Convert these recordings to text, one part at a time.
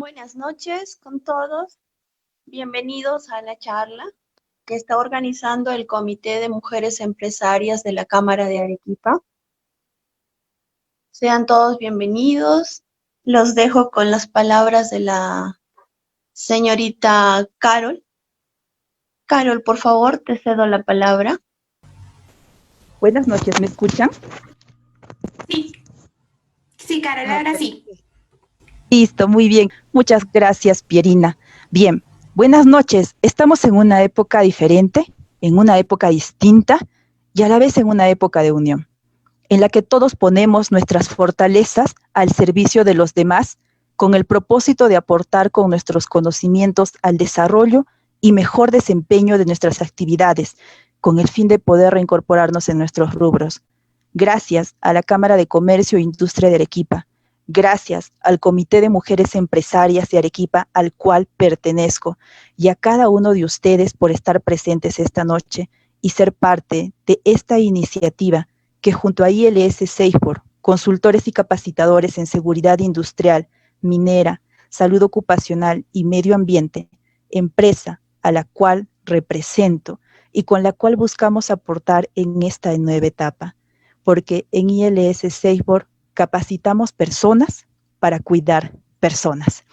Buenas noches con todos. Bienvenidos a la charla que está organizando el Comité de Mujeres Empresarias de la Cámara de Arequipa. Sean todos bienvenidos. Los dejo con las palabras de la señorita Carol. Carol, por favor, te cedo la palabra. Buenas noches, ¿me escuchan? Sí, Carol, ahora sí. Listo, muy bien. Muchas gracias, Pierina. Bien, buenas noches. Estamos en una época diferente, en una época distinta y a la vez en una época de unión, en la que todos ponemos nuestras fortalezas al servicio de los demás con el propósito de aportar con nuestros conocimientos al desarrollo y mejor desempeño de nuestras actividades, con el fin de poder reincorporarnos en nuestros rubros. Gracias a la Cámara de Comercio e Industria de Arequipa. Gracias al Comité de Mujeres Empresarias de Arequipa, al cual pertenezco, y a cada uno de ustedes por estar presentes esta noche y ser parte de esta iniciativa que junto a ILS Safeborg, consultores y capacitadores en seguridad industrial, minera, salud ocupacional y medio ambiente, empresa a la cual represento y con la cual buscamos aportar en esta nueva etapa, porque en ILS Safeborg capacitamos personas para cuidar personas.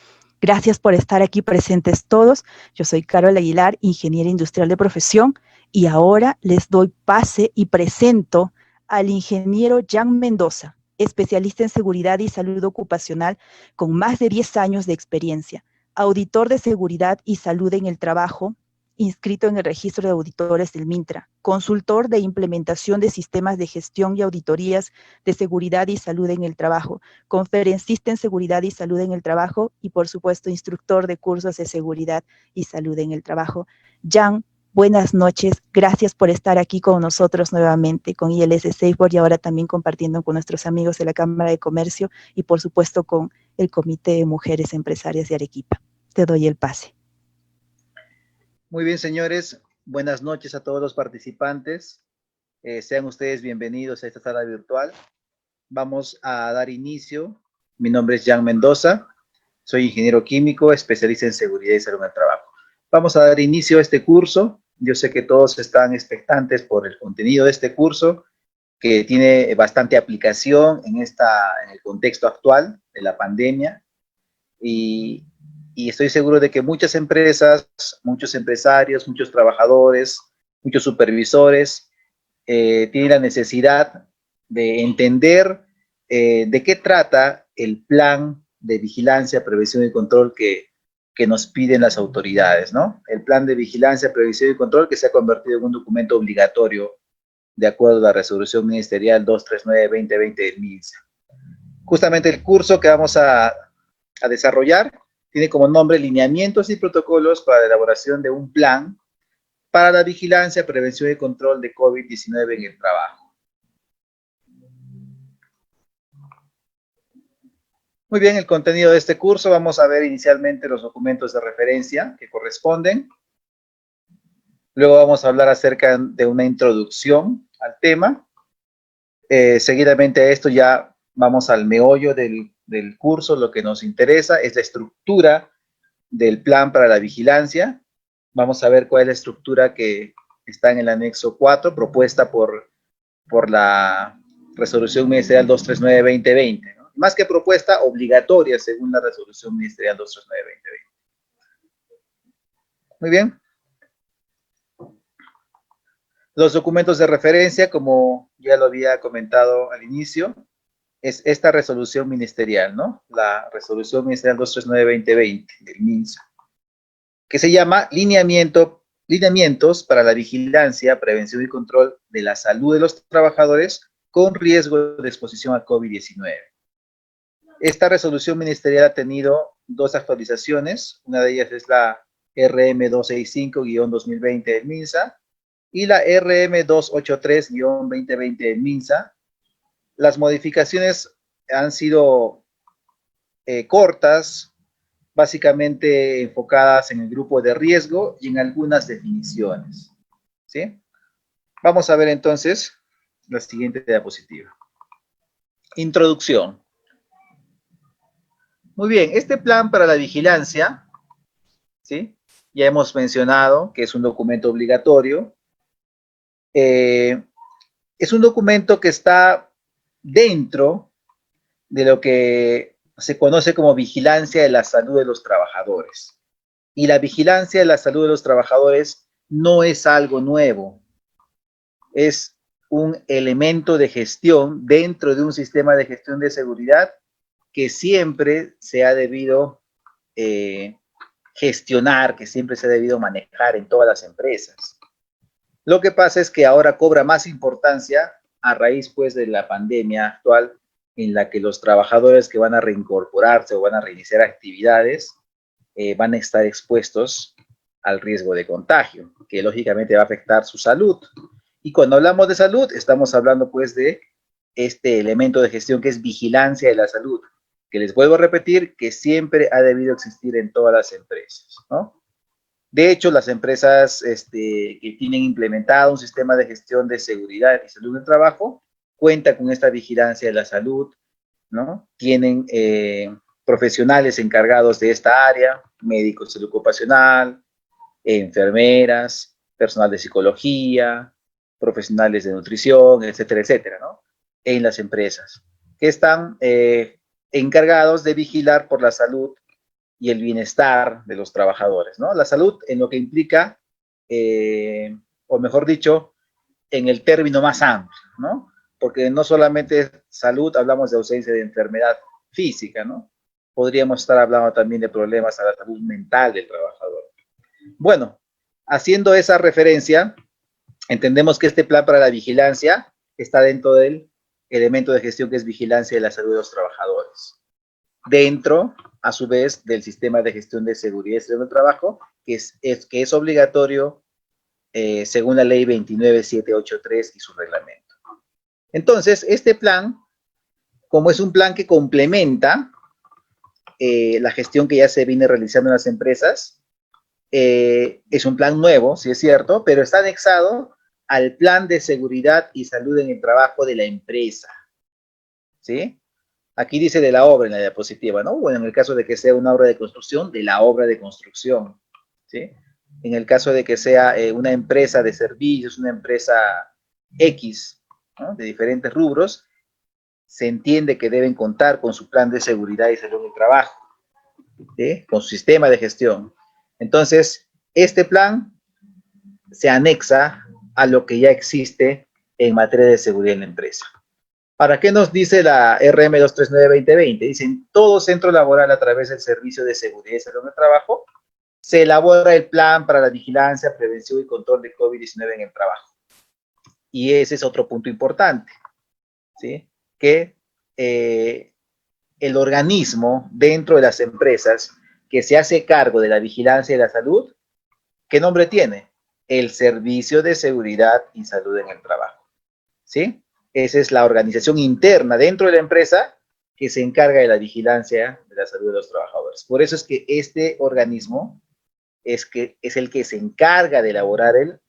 Gracias por estar aquí presentes todos. Yo soy Carol Aguilar, ingeniera industrial de profesión, y ahora les doy pase y presento al ingeniero Jan Mendoza, especialista en seguridad y salud ocupacional con más de 10 años de experiencia, auditor de seguridad y salud en el trabajo, inscrito en el registro de auditores del MINTRA, consultor de implementación de sistemas de gestión y auditorías de seguridad y salud en el trabajo, conferencista en seguridad y salud en el trabajo y, por supuesto, instructor de cursos de seguridad y salud en el trabajo. Jan, buenas noches. Gracias por estar aquí con nosotros nuevamente, con ILS Safeborg y ahora también compartiendo con nuestros amigos de la Cámara de Comercio y, por supuesto, con el Comité de Mujeres Empresarias de Arequipa. Te doy el pase. Muy bien, señores. Buenas noches a todos los participantes. Sean ustedes bienvenidos a esta sala virtual. Vamos a dar inicio. Mi nombre es Jan Mendoza. Soy ingeniero químico, especialista en seguridad y salud en el trabajo. Vamos a dar inicio a este curso. Yo sé que todos están expectantes por el contenido de este curso, que tiene bastante aplicación en el contexto actual de la pandemia. Y estoy seguro de que muchas empresas, muchos empresarios, muchos trabajadores, muchos supervisores tienen la necesidad de entender de qué trata el plan de vigilancia, prevención y control que nos piden las autoridades, ¿no? El plan de vigilancia, prevención y control que se ha convertido en un documento obligatorio de acuerdo a la resolución ministerial 239-2020 del MINSA. Justamente el curso que vamos a desarrollar tiene como nombre Lineamientos y Protocolos para la elaboración de un plan para la vigilancia, prevención y control de COVID-19 en el trabajo. Muy bien, el contenido de este curso, vamos a ver inicialmente los documentos de referencia que corresponden. Luego vamos a hablar acerca de una introducción al tema. Seguidamente a esto ya vamos al meollo del curso. Lo que nos interesa es la estructura del plan para la vigilancia. Vamos a ver cuál es la estructura que está en el anexo 4, propuesta por la resolución ministerial 239-2020, ¿no? Más que propuesta, obligatoria según la resolución ministerial 239-2020. Muy bien. Los documentos de referencia, como ya lo había comentado al inicio, es esta resolución ministerial, ¿no? La resolución ministerial 239-2020 del MINSA, que se llama Lineamientos para la vigilancia, prevención y control de la salud de los trabajadores con riesgo de exposición a COVID-19. Esta resolución ministerial ha tenido dos actualizaciones. Una de ellas es la RM 265-2020 del MINSA y la RM 283-2020 del MINSA. Las modificaciones han sido cortas, básicamente enfocadas en el grupo de riesgo y en algunas definiciones, ¿sí? Vamos a ver entonces la siguiente diapositiva. Introducción. Muy bien, este plan para la vigilancia, ¿sí? Ya hemos mencionado que es un documento obligatorio. Es un documento que está dentro de lo que se conoce como vigilancia de la salud de los trabajadores. Y la vigilancia de la salud de los trabajadores no es algo nuevo, es un elemento de gestión dentro de un sistema de gestión de seguridad que siempre se ha debido gestionar, que siempre se ha debido manejar en todas las empresas. Lo que pasa es que ahora cobra más importancia a raíz pues de la pandemia actual, en la que los trabajadores que van a reincorporarse o van a reiniciar actividades van a estar expuestos al riesgo de contagio, que lógicamente va a afectar su salud. Y cuando hablamos de salud, estamos hablando pues de este elemento de gestión que es vigilancia de la salud, que les vuelvo a repetir que siempre ha debido existir en todas las empresas, ¿no? De hecho, las empresas que tienen implementado un sistema de gestión de seguridad y salud del trabajo cuentan con esta vigilancia de la salud, ¿no? Tienen profesionales encargados de esta área, médicos de salud ocupacional, enfermeras, personal de psicología, profesionales de nutrición, etcétera, etcétera, ¿no? En las empresas, que están encargados de vigilar por la salud y el bienestar de los trabajadores, ¿no? La salud en lo que implica, o mejor dicho, en el término más amplio, ¿no? Porque no solamente salud, hablamos de ausencia de enfermedad física, ¿no? Podríamos estar hablando también de problemas a la salud mental del trabajador. Bueno, haciendo esa referencia, entendemos que este plan para la vigilancia está dentro del elemento de gestión que es vigilancia de la salud de los trabajadores. Dentro, a su vez, del sistema de gestión de seguridad y salud del trabajo, que es obligatorio según la ley 29783 y su reglamento. Entonces, este plan, como es un plan que complementa la gestión que ya se viene realizando en las empresas, es un plan nuevo, sí es cierto, pero está anexado al plan de seguridad y salud en el trabajo de la empresa, ¿sí? Aquí dice de la obra en la diapositiva, ¿no? Bueno, en el caso de que sea una obra de construcción, de la obra de construcción, ¿sí? En el caso de que sea una empresa de servicios, una empresa X, ¿no? De diferentes rubros, se entiende que deben contar con su plan de seguridad y salud del trabajo, ¿sí? Con su sistema de gestión. Entonces, este plan se anexa a lo que ya existe en materia de seguridad en la empresa. ¿Para qué nos dice la RM 239-2020? Dicen, todo centro laboral a través del Servicio de Seguridad y Salud del Trabajo se elabora el plan para la vigilancia, prevención y control de COVID-19 en el trabajo. Y ese es otro punto importante, ¿sí? Que el organismo dentro de las empresas que se hace cargo de la vigilancia de la salud, ¿qué nombre tiene? El Servicio de Seguridad y Salud en el Trabajo, ¿sí? Esa es la organización interna dentro de la empresa que se encarga de la vigilancia de la salud de los trabajadores. Por eso es que este organismo es el que se encarga de elaborar el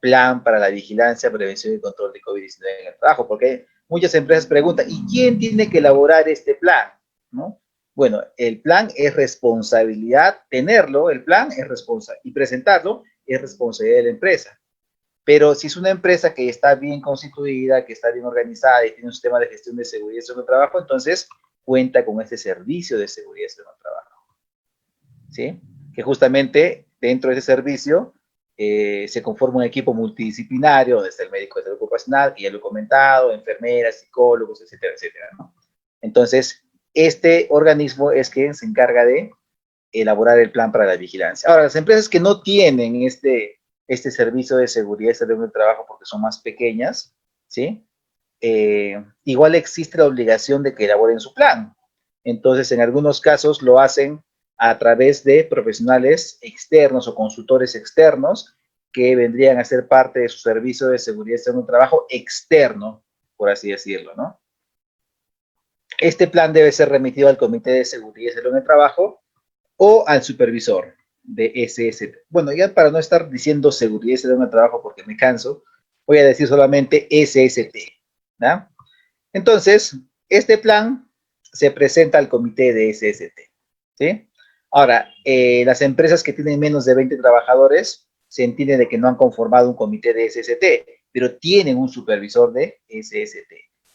plan para la vigilancia, prevención y control de COVID-19 en el trabajo, porque muchas empresas preguntan, ¿y quién tiene que elaborar este plan? ¿No? Bueno, el plan es responsabilidad, tenerlo, el plan es responsabilidad, y presentarlo es responsabilidad de la empresa. Pero si es una empresa que está bien constituida, que está bien organizada y tiene un sistema de gestión de seguridad y salud del trabajo, entonces cuenta con este servicio de seguridad y salud del trabajo, ¿sí? Que justamente dentro de ese servicio se conforma un equipo multidisciplinario, donde está el médico de salud ocupacional, que ya lo he comentado, enfermeras, psicólogos, etcétera, etcétera, ¿no? Entonces, este organismo es quien se encarga de elaborar el plan para la vigilancia. Ahora, las empresas que no tienen este servicio de seguridad y salud del trabajo porque son más pequeñas, ¿sí? Igual existe la obligación de que elaboren su plan. Entonces, en algunos casos lo hacen a través de profesionales externos o consultores externos que vendrían a ser parte de su servicio de seguridad y salud del trabajo externo, por así decirlo, ¿no? Este plan debe ser remitido al Comité de Seguridad y Salud del Trabajo o al supervisor de SST. Bueno, ya para no estar diciendo seguridad y salud del trabajo porque me canso, voy a decir solamente SST, ¿no? Entonces, este plan se presenta al comité de SST. ¿sí? Ahora, las empresas que tienen menos de 20 trabajadores, se entiende de que no han conformado un comité de SST, pero tienen un supervisor de SST.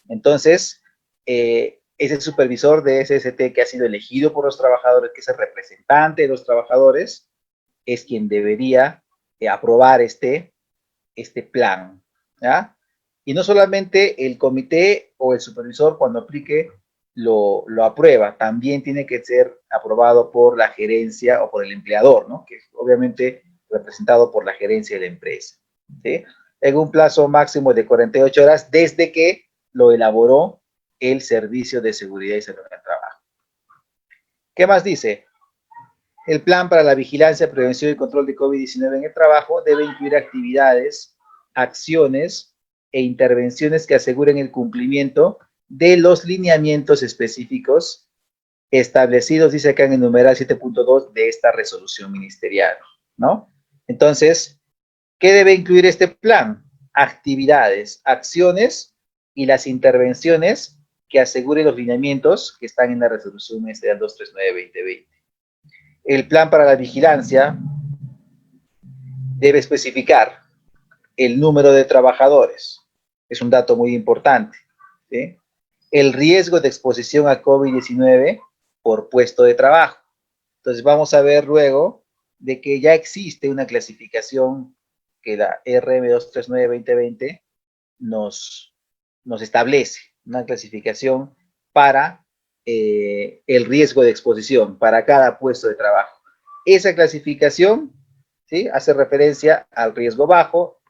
Entonces, ese supervisor de SST que ha sido elegido por los trabajadores, que es el representante de los trabajadores, es quien debería aprobar este plan, ¿ya? Y no solamente el comité o el supervisor cuando aplique lo aprueba, también tiene que ser aprobado por la gerencia o por el empleador, ¿no? Que es obviamente representado por la gerencia de la empresa, ¿sí? En un plazo máximo de 48 horas desde que lo elaboró el Servicio de Seguridad y Salud en el Trabajo. ¿Qué más dice? El plan para la vigilancia, prevención y control de COVID-19 en el trabajo debe incluir actividades, acciones e intervenciones que aseguren el cumplimiento de los lineamientos específicos establecidos, dice acá en el numeral 7.2 de esta resolución ministerial, ¿no? Entonces, ¿qué debe incluir este plan? Actividades, acciones y las intervenciones que aseguren los lineamientos que están en la resolución ministerial 239-2020. El plan para la vigilancia debe especificar el número de trabajadores. Es un dato muy importante, ¿sí? El riesgo de exposición a COVID-19 por puesto de trabajo. Entonces vamos a ver luego de que ya existe una clasificación que la RM 239-2020 nos establece, una clasificación para el riesgo de exposición para cada puesto de trabajo. Esa clasificación, ¿sí?, hace referencia al riesgo bajo,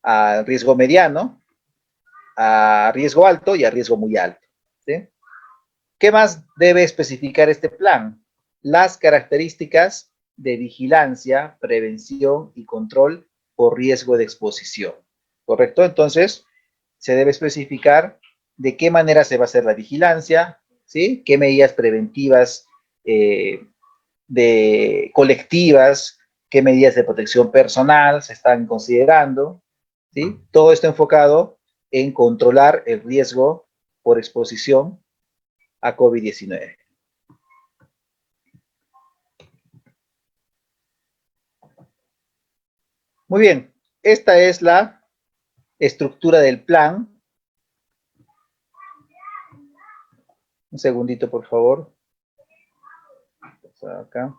al riesgo mediano, a riesgo alto y a riesgo muy alto, ¿sí? ¿Qué más debe especificar este plan? Las características de vigilancia, prevención y control por riesgo de exposición, ¿correcto? Entonces, se debe especificar de qué manera se va a hacer la vigilancia, ¿sí? Qué medidas preventivas colectivas, qué medidas de protección personal se están considerando, ¿sí? Todo esto enfocado en controlar el riesgo por exposición a COVID-19. Muy bien, esta es la estructura del plan. Un segundito, por favor. Acá.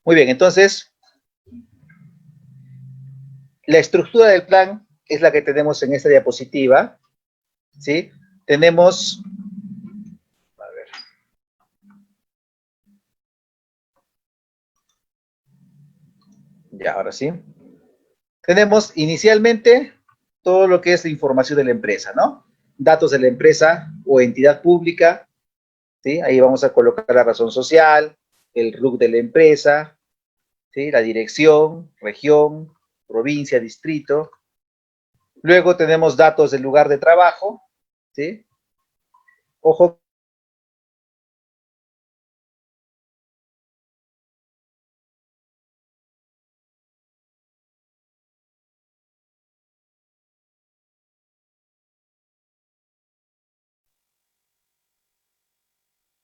Muy bien, entonces, la estructura del plan es la que tenemos en esta diapositiva, ¿sí? Tenemos, a ver, ya, ahora sí. Tenemos inicialmente todo lo que es la información de la empresa, ¿no? Datos de la empresa o entidad pública, ¿sí? Ahí vamos a colocar la razón social, el RUC de la empresa, ¿sí?, la dirección, región, provincia, distrito. Luego tenemos datos del lugar de trabajo, ¿sí? Ojo,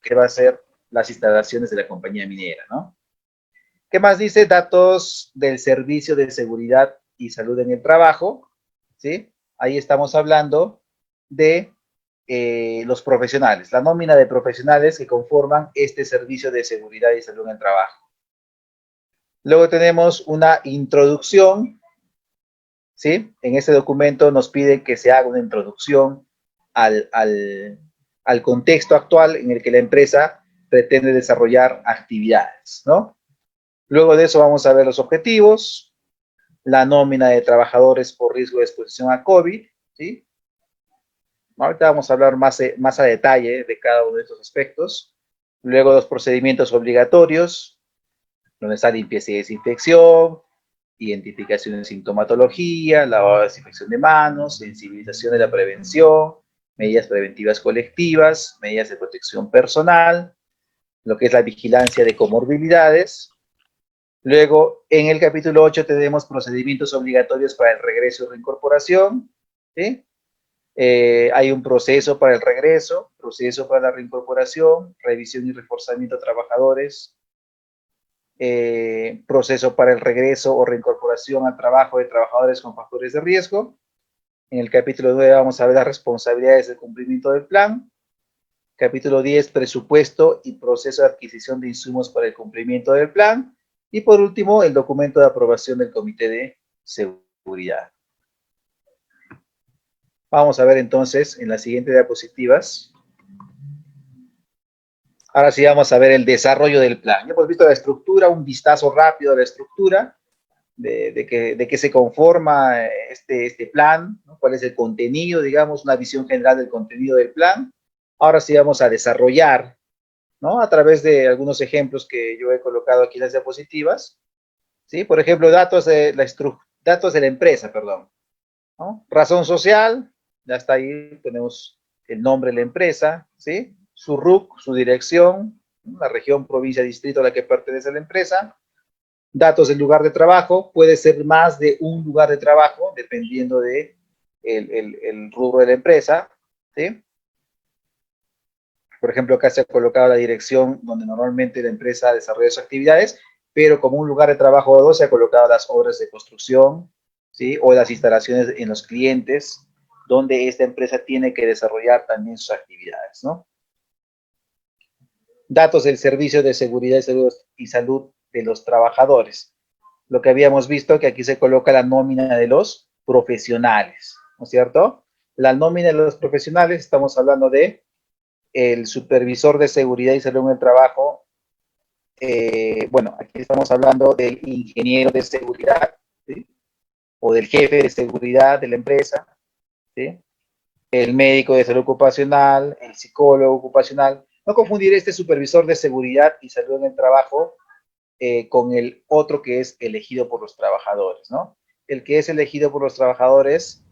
que va a ser las instalaciones de la compañía minera, ¿no? ¿Qué más dice? Datos del servicio de seguridad y salud en el trabajo, ¿sí? Ahí estamos hablando de los profesionales, la nómina de profesionales que conforman este servicio de seguridad y salud en el trabajo. Luego tenemos una introducción, ¿sí? En este documento nos pide que se haga una introducción al contexto actual en el que la empresa pretende desarrollar actividades, ¿no? Luego de eso vamos a ver los objetivos, la nómina de trabajadores por riesgo de exposición a COVID, ¿sí? Ahorita vamos a hablar más a detalle de cada uno de estos aspectos. Luego los procedimientos obligatorios, donde está limpieza y desinfección, identificación de sintomatología, lavado de desinfección de manos, sensibilización de la prevención, medidas preventivas colectivas, medidas de protección personal, lo que es la vigilancia de comorbilidades. Luego, en el capítulo 8 tenemos procedimientos obligatorios para el regreso y reincorporación, ¿sí? Hay un proceso para el regreso, proceso para la reincorporación, revisión y reforzamiento de trabajadores, proceso para el regreso o reincorporación al trabajo de trabajadores con factores de riesgo. En el capítulo 9 vamos a ver las responsabilidades del cumplimiento del plan. Capítulo 10, presupuesto y proceso de adquisición de insumos para el cumplimiento del plan. Y por último, el documento de aprobación del Comité de Seguridad. Vamos a ver entonces en las siguientes diapositivas. Ahora sí vamos a ver el desarrollo del plan. Ya hemos visto la estructura, un vistazo rápido a la estructura, de qué se conforma este plan, ¿no? Cuál es el contenido, digamos, una visión general del contenido del plan. Ahora sí vamos a desarrollar, ¿no? A través de algunos ejemplos que yo he colocado aquí en las diapositivas, ¿sí? Por ejemplo, datos de la empresa, perdón, ¿no? Razón social, ya está ahí, tenemos el nombre de la empresa, ¿sí? Su RUC, su dirección, ¿no? La región, provincia, distrito a la que pertenece la empresa. Datos del lugar de trabajo, puede ser más de un lugar de trabajo, dependiendo de el rubro de la empresa, ¿sí? Por ejemplo, acá se ha colocado la dirección donde normalmente la empresa desarrolla sus actividades, pero como un lugar de trabajo o dos se ha colocado las obras de construcción, ¿sí? O las instalaciones en los clientes, donde esta empresa tiene que desarrollar también sus actividades, ¿no? Datos del servicio de seguridad y salud de los trabajadores. Lo que habíamos visto que aquí se coloca la nómina de los profesionales, ¿no es cierto? La nómina de los profesionales, estamos hablando de el supervisor de seguridad y salud en el trabajo. Bueno, aquí estamos hablando del ingeniero de seguridad, ¿sí? O del jefe de seguridad de la empresa, ¿sí? El médico de salud ocupacional, el psicólogo ocupacional. No confundir este supervisor de seguridad y salud en el trabajo con el otro que es elegido por los trabajadores, ¿no? El que es elegido por los trabajadores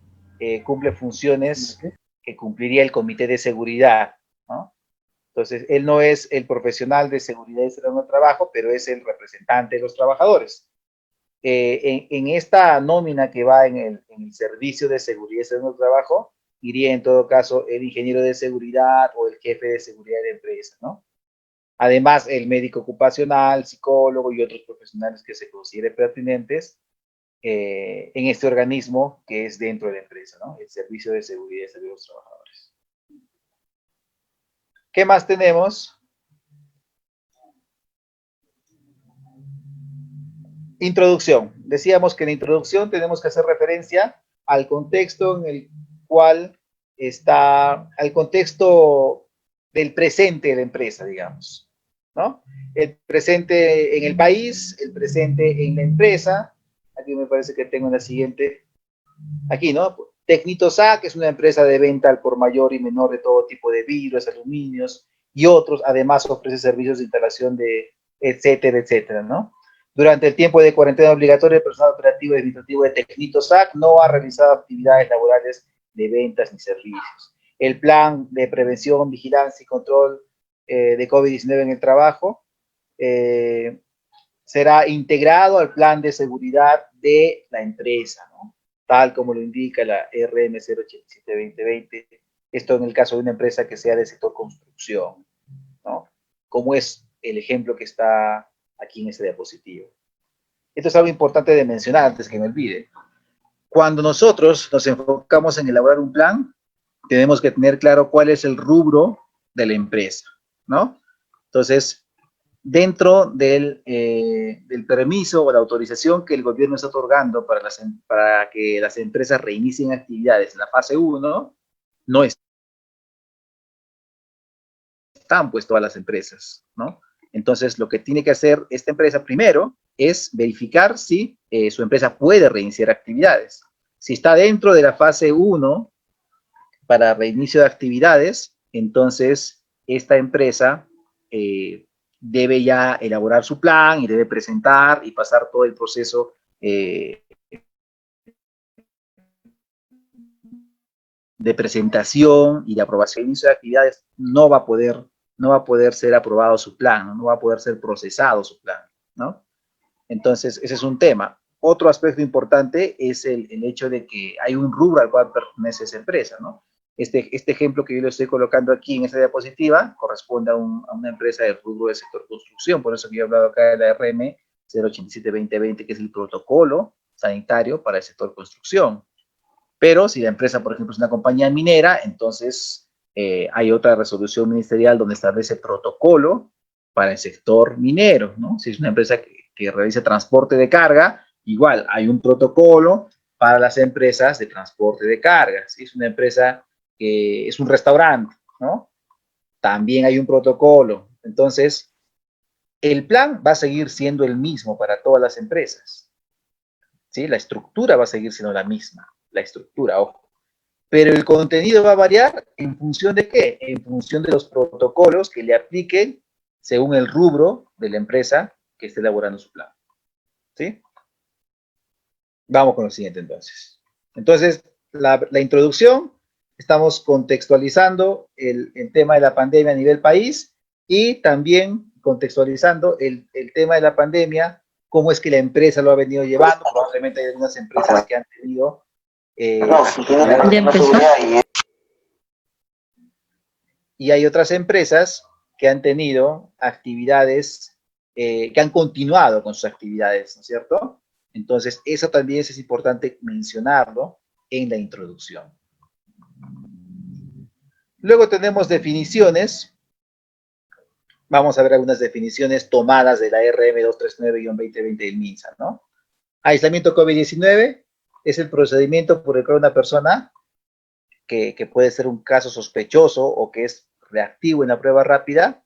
cumple funciones que cumpliría el comité de seguridad, ¿no? Entonces, él no es el profesional de seguridad y salud en el trabajo, pero es el representante de los trabajadores. En esta nómina que va en el servicio de seguridad y salud en el trabajo, iría en todo caso el ingeniero de seguridad o el jefe de seguridad de empresa, ¿no? Además, el médico ocupacional, psicólogo y otros profesionales que se consideren pertinentes en este organismo que es dentro de la empresa, ¿no? El servicio de seguridad y salud de los trabajadores. ¿Qué más tenemos? Introducción. Decíamos que en la introducción tenemos que hacer referencia al contexto en el cual está, al contexto del presente de la empresa, digamos, ¿no? El presente en el país, el presente en la empresa. Aquí me parece que tengo la siguiente. Aquí, ¿no? Tecnitosac es una empresa de venta al por mayor y menor de todo tipo de vidrios, aluminios y otros. Además ofrece servicios de instalación de etcétera, etcétera, ¿no? Durante el tiempo de cuarentena obligatoria, el personal operativo y administrativo de Tecnitosac no ha realizado actividades laborales de ventas ni servicios. El plan de prevención, vigilancia y control de COVID-19 en el trabajo será integrado al plan de seguridad de la empresa, ¿no? Tal como lo indica la RM 087-2020, esto en el caso de una empresa que sea del sector construcción, ¿no? Como es el ejemplo que está aquí en este diapositivo. Esto es algo importante de mencionar antes que me olvide. Cuando nosotros nos enfocamos en elaborar un plan, tenemos que tener claro cuál es el rubro de la empresa, ¿no? Entonces, dentro del permiso o la autorización que el gobierno está otorgando para que las empresas reinicien actividades en la fase 1, no están pues todas las empresas, ¿no? Entonces, lo que tiene que hacer esta empresa primero es verificar si su empresa puede reiniciar actividades. Si está dentro de la fase 1 para reinicio de actividades, entonces esta empresa debe ya elaborar su plan y debe presentar y pasar todo el proceso de presentación y de aprobación de inicio de actividades. No va a poder no va a poder ser aprobado su plan, no va a poder ser procesado su plan, ¿no? Entonces, ese es un tema. Otro aspecto importante es el hecho de que hay un rubro al cual pertenece esa empresa, ¿no? Este ejemplo que yo le estoy colocando aquí en esta diapositiva corresponde a una empresa del rubro del sector construcción, por eso que yo he hablado acá de la RM 087-2020, que es el protocolo sanitario para el sector construcción. Pero si la empresa, por ejemplo, es una compañía minera, entonces hay otra resolución ministerial donde establece protocolo para el sector minero, ¿no? Si es una empresa que realiza transporte de carga, igual hay un protocolo para las empresas de transporte de carga. Si es una empresa que es un restaurante, ¿no? También hay un protocolo. Entonces, el plan va a seguir siendo el mismo para todas las empresas, ¿sí? La estructura va a seguir siendo la misma, la estructura, ojo. Pero el contenido va a variar en función de qué? En función de los protocolos que le apliquen según el rubro de la empresa que esté elaborando su plan. ¿Sí? Vamos con lo siguiente entonces. Entonces, la introducción, estamos contextualizando el tema de la pandemia a nivel país y también contextualizando el tema de la pandemia, cómo es que la empresa lo ha venido llevando. Probablemente hay algunas empresas que han tenido y hay otras empresas que han tenido actividades, que han continuado con sus actividades, ¿no es cierto? Entonces, eso también es importante mencionarlo en la introducción. Luego tenemos definiciones. Vamos a ver algunas definiciones tomadas de la RM 239-2020 del MINSA, ¿no? Aislamiento COVID-19 es el procedimiento por el cual una persona que puede ser un caso sospechoso o que es reactivo en la prueba rápida,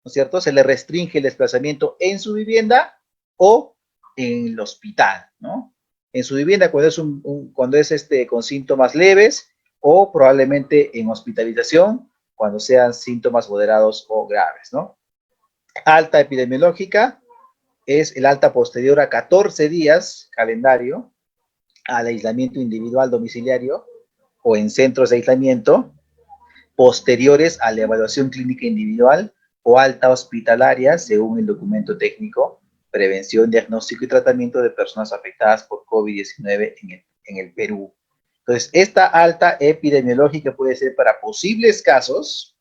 ¿no es cierto? Se le restringe el desplazamiento en su vivienda o en el hospital, ¿no? En su vivienda cuando es con síntomas leves o probablemente en hospitalización cuando sean síntomas moderados o graves, ¿no? Alta epidemiológica es el alta posterior a 14 días calendario al aislamiento individual domiciliario o en centros de aislamiento posteriores a la evaluación clínica individual o alta hospitalaria según el documento técnico, prevención, diagnóstico y tratamiento de personas afectadas por COVID-19 en el Perú. Entonces, esta alta epidemiológica puede ser para posibles casos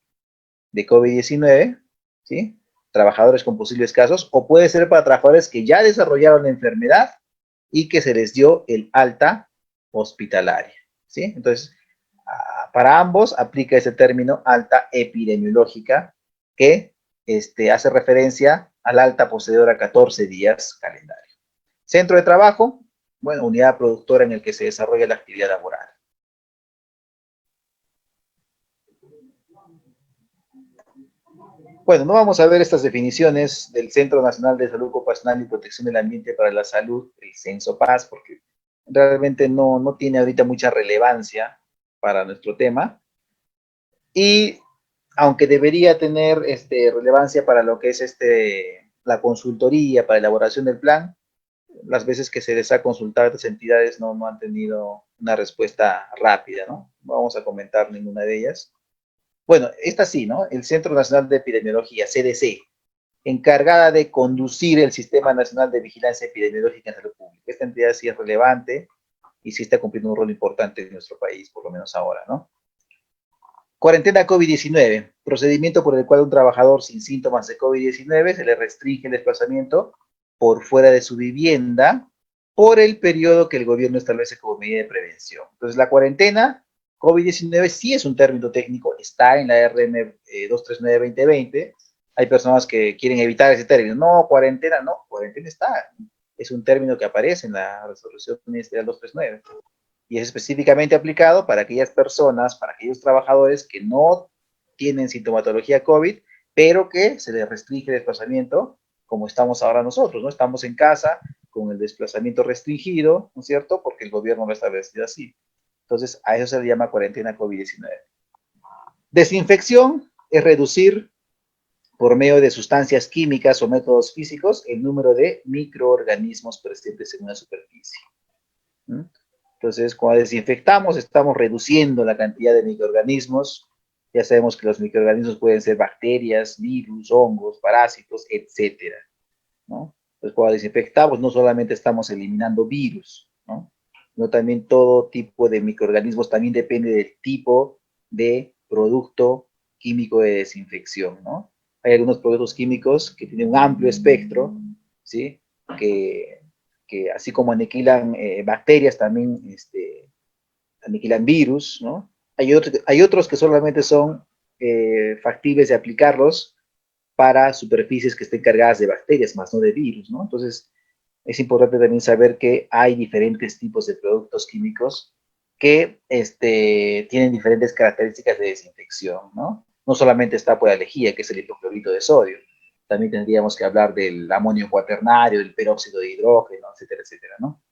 de COVID-19, ¿sí? Trabajadores con posibles casos, o puede ser para trabajadores que ya desarrollaron la enfermedad y que se les dio el alta hospitalaria, ¿sí? Entonces, para ambos aplica ese término alta epidemiológica que hace referencia al alta posterior a 14 días calendario. Centro de trabajo, bueno, unidad productora en el que se desarrolla la actividad laboral. Bueno, no vamos a ver estas definiciones del Centro Nacional de Salud Ocupacional y Protección del Ambiente para la Salud, el Censo-Paz, porque realmente no tiene ahorita mucha relevancia para nuestro tema. Y aunque debería tener relevancia para lo que es la consultoría, para la elaboración del plan, las veces que se les ha consultado a estas entidades no han tenido una respuesta rápida, ¿no? No vamos a comentar ninguna de ellas. Bueno, esta sí, ¿no? El Centro Nacional de Epidemiología, CDC, encargada de conducir el Sistema Nacional de Vigilancia Epidemiológica en Salud Pública. Esta entidad sí es relevante y sí está cumpliendo un rol importante en nuestro país, por lo menos ahora, ¿no? Cuarentena COVID-19, procedimiento por el cual a un trabajador sin síntomas de COVID-19 se le restringe el desplazamiento por fuera de su vivienda por el periodo que el gobierno establece como medida de prevención. Entonces, la cuarentena COVID-19 sí es un término técnico, está en la RM 239-2020. Hay personas que quieren evitar ese término. No, cuarentena está. Es un término que aparece en la resolución ministerial 239. Y es específicamente aplicado para aquellas personas, para aquellos trabajadores que no tienen sintomatología COVID, pero que se les restringe el desplazamiento, como estamos ahora nosotros, ¿no? Estamos en casa con el desplazamiento restringido, ¿no es cierto? Porque el gobierno lo ha establecido así. Entonces, a eso se le llama cuarentena COVID-19. Desinfección es reducir por medio de sustancias químicas o métodos físicos el número de microorganismos presentes en una superficie. Entonces, cuando desinfectamos, estamos reduciendo la cantidad de microorganismos Ya sabemos que los microorganismos pueden ser bacterias, virus, hongos, parásitos, etcétera, ¿no? Entonces, cuando desinfectamos, no solamente estamos eliminando virus, ¿no? Sino también todo tipo de microorganismos, también depende del tipo de producto químico de desinfección, ¿no? Hay algunos productos químicos que tienen un amplio espectro, ¿sí? Que así como aniquilan bacterias, también aniquilan virus, ¿no? Hay otros que solamente son factibles de aplicarlos para superficies que estén cargadas de bacterias, más no de virus, ¿no? Entonces, es importante también saber que hay diferentes tipos de productos químicos que tienen diferentes características de desinfección, ¿no? No solamente está por la lejía, que es el hipoclorito de sodio, también tendríamos que hablar del amonio cuaternario, del peróxido de hidrógeno, etcétera, etcétera, ¿no?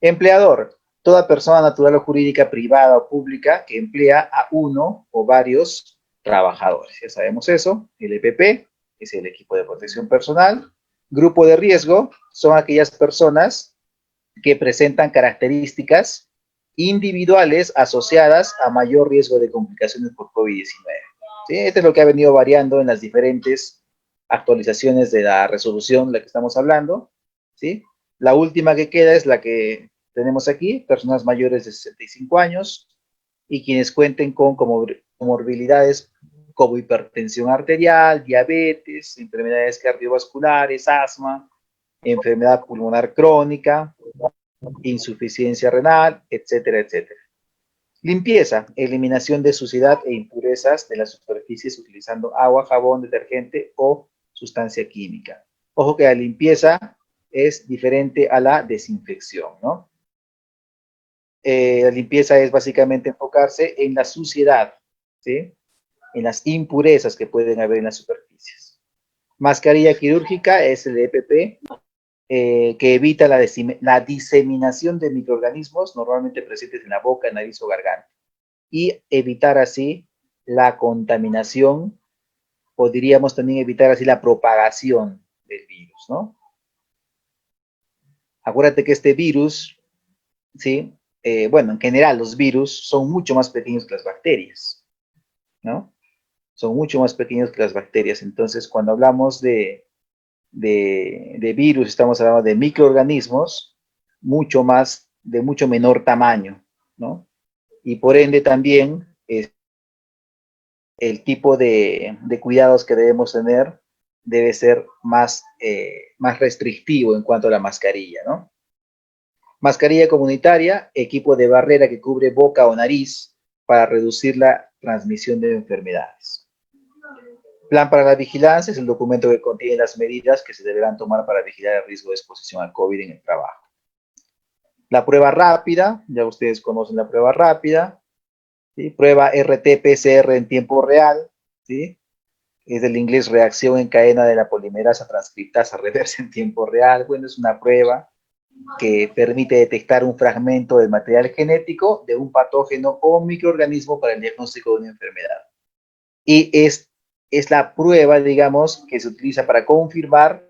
Empleador, toda persona natural o jurídica privada o pública que emplea a uno o varios trabajadores. Ya sabemos eso. El EPP es el equipo de protección personal. Grupo de riesgo son aquellas personas que presentan características individuales asociadas a mayor riesgo de complicaciones por COVID-19. ¿Sí? Esto es lo que ha venido variando en las diferentes actualizaciones de la resolución de la que estamos hablando. ¿Sí? La última que queda es la que tenemos aquí, personas mayores de 65 años y quienes cuenten con comorbilidades como hipertensión arterial, diabetes, enfermedades cardiovasculares, asma, enfermedad pulmonar crónica, insuficiencia renal, etcétera, etcétera. Limpieza, eliminación de suciedad e impurezas de las superficies utilizando agua, jabón, detergente o sustancia química. Ojo que la limpieza es diferente a la desinfección, ¿no? La limpieza es básicamente enfocarse en la suciedad, ¿sí? En las impurezas que pueden haber en las superficies. Mascarilla quirúrgica es el EPP, que evita la diseminación de microorganismos normalmente presentes en la boca, nariz o garganta, y evitar así la contaminación, o diríamos también evitar así la propagación del virus, ¿no? Acuérdate que este virus, ¿sí? Bueno, en general los virus son mucho más pequeños que las bacterias, ¿no? Son mucho más pequeños que las bacterias. Entonces, cuando hablamos de virus, estamos hablando de microorganismos de mucho menor tamaño, ¿no? Y por ende también el tipo de cuidados que debemos tener debe ser más restrictivo en cuanto a la mascarilla, ¿no? Mascarilla comunitaria, equipo de barrera que cubre boca o nariz para reducir la transmisión de enfermedades. Plan para la vigilancia es el documento que contiene las medidas que se deberán tomar para vigilar el riesgo de exposición al COVID en el trabajo. La prueba rápida, ya ustedes conocen la prueba rápida, ¿sí? Prueba RT-PCR en tiempo real, ¿sí? Es del inglés reacción en cadena de la polimerasa transcriptasa reversa en tiempo real. Bueno, es una prueba que permite detectar un fragmento del material genético de un patógeno o microorganismo para el diagnóstico de una enfermedad. Y es la prueba, digamos, que se utiliza para confirmar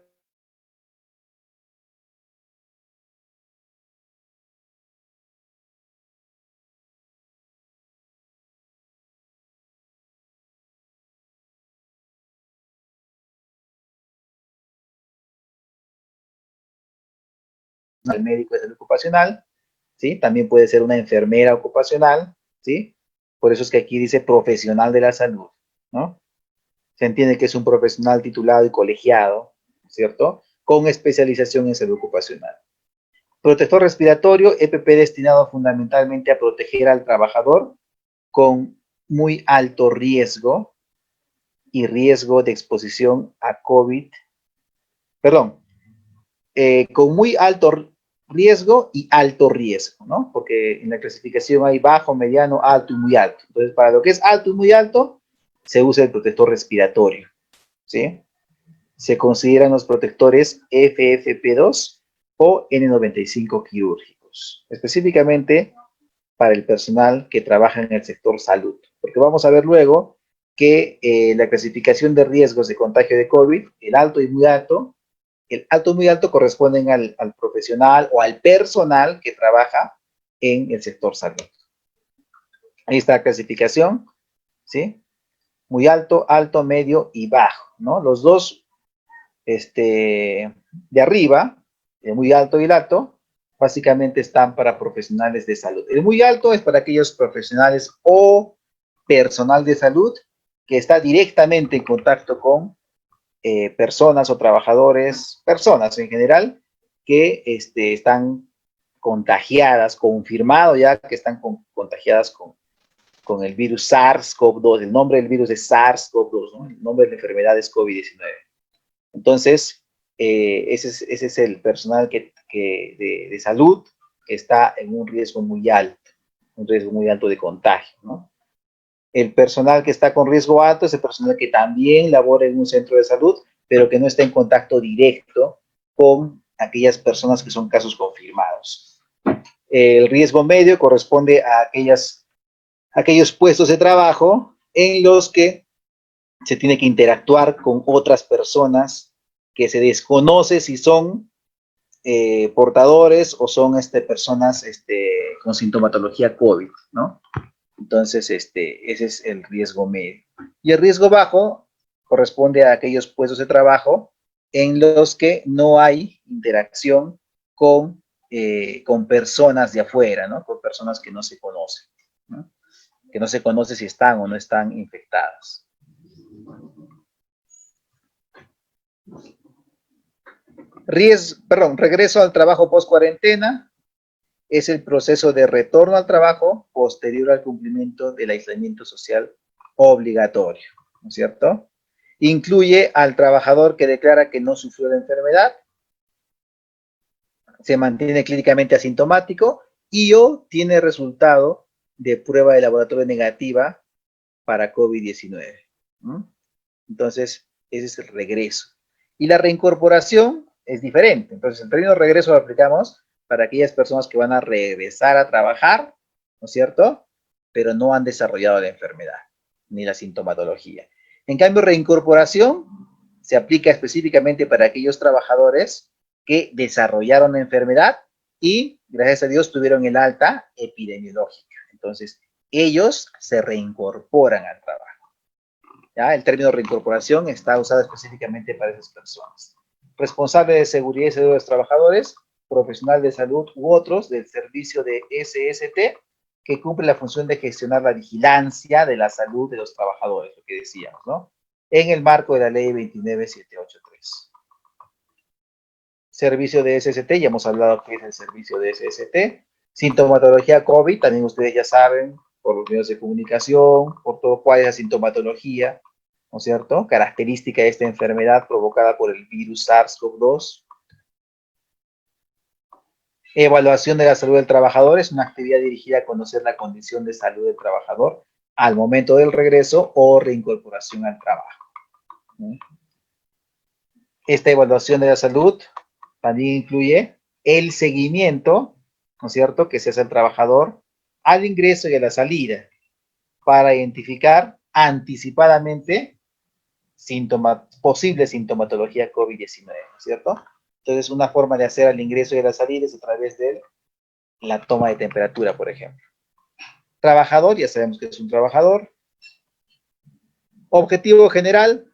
al médico de salud ocupacional, ¿sí? También puede ser una enfermera ocupacional, ¿sí? Por eso es que aquí dice profesional de la salud, ¿no? Se entiende que es un profesional titulado y colegiado, ¿cierto? Con especialización en salud ocupacional. Protector respiratorio, EPP destinado fundamentalmente a proteger al trabajador con muy alto riesgo y riesgo de exposición a COVID, perdón, con muy alto riesgo y alto riesgo, ¿no? Porque en la clasificación hay bajo, mediano, alto y muy alto. Entonces, para lo que es alto y muy alto, se usa el protector respiratorio, ¿sí? Se consideran los protectores FFP2 o N95 quirúrgicos, específicamente para el personal que trabaja en el sector salud. Porque vamos a ver luego que la clasificación de riesgos de contagio de COVID, el alto y muy alto corresponden al profesional o al personal que trabaja en el sector salud. Ahí está la clasificación, ¿sí? Muy alto, alto, medio y bajo, ¿no? Los dos de arriba, el muy alto y el alto, básicamente están para profesionales de salud. El muy alto es para aquellos profesionales o personal de salud que está directamente en contacto con personas o trabajadores, personas en general, que están contagiadas, confirmado ya que están contagiadas con el virus SARS-CoV-2. El nombre del virus es SARS-CoV-2, ¿no? El nombre de la enfermedad es COVID-19. Entonces, ese es el personal de salud que está en un riesgo muy alto de contagio, ¿no? El personal que está con riesgo alto es el personal que también labora en un centro de salud, pero que no está en contacto directo con aquellas personas que son casos confirmados. El riesgo medio corresponde a aquellos puestos de trabajo en los que se tiene que interactuar con otras personas que se desconoce si son portadores o son personas con sintomatología COVID, ¿no? Entonces, ese es el riesgo medio. Y el riesgo bajo corresponde a aquellos puestos de trabajo en los que no hay interacción con personas de afuera, ¿no? Con personas que no se conocen, ¿no? Que no se conoce si están o no están infectadas. Regreso al trabajo post cuarentena es el proceso de retorno al trabajo posterior al cumplimiento del aislamiento social obligatorio, ¿no es cierto? Incluye al trabajador que declara que no sufrió la enfermedad, se mantiene clínicamente asintomático y o tiene resultado de prueba de laboratorio negativa para COVID-19. ¿No? Entonces, ese es el regreso. Y la reincorporación es diferente. Entonces, el término regreso lo aplicamos para aquellas personas que van a regresar a trabajar, ¿no es cierto? Pero no han desarrollado la enfermedad ni la sintomatología. En cambio, reincorporación se aplica específicamente para aquellos trabajadores que desarrollaron la enfermedad y, gracias a Dios, tuvieron el alta epidemiológica. Entonces, ellos se reincorporan al trabajo. ¿Ya? El término reincorporación está usado específicamente para esas personas. Responsable de seguridad y salud de los trabajadores, profesional de salud u otros del servicio de SST que cumple la función de gestionar la vigilancia de la salud de los trabajadores, lo que decíamos, ¿no? En el marco de la ley 29783. Servicio de SST, ya hemos hablado que es el servicio de SST. Sintomatología COVID, también ustedes ya saben, por los medios de comunicación, por todo cuál es la sintomatología, ¿no es cierto? Característica de esta enfermedad provocada por el virus SARS-CoV-2. Evaluación de la salud del trabajador es una actividad dirigida a conocer la condición de salud del trabajador al momento del regreso o reincorporación al trabajo. Esta evaluación de la salud también incluye el seguimiento, ¿no es cierto?, que se hace al trabajador al ingreso y a la salida para identificar anticipadamente posible sintomatología COVID-19, ¿no es cierto? Entonces, una forma de hacer al ingreso y a la salida es a través de la toma de temperatura, por ejemplo. Trabajador, ya sabemos que es un trabajador. Objetivo general.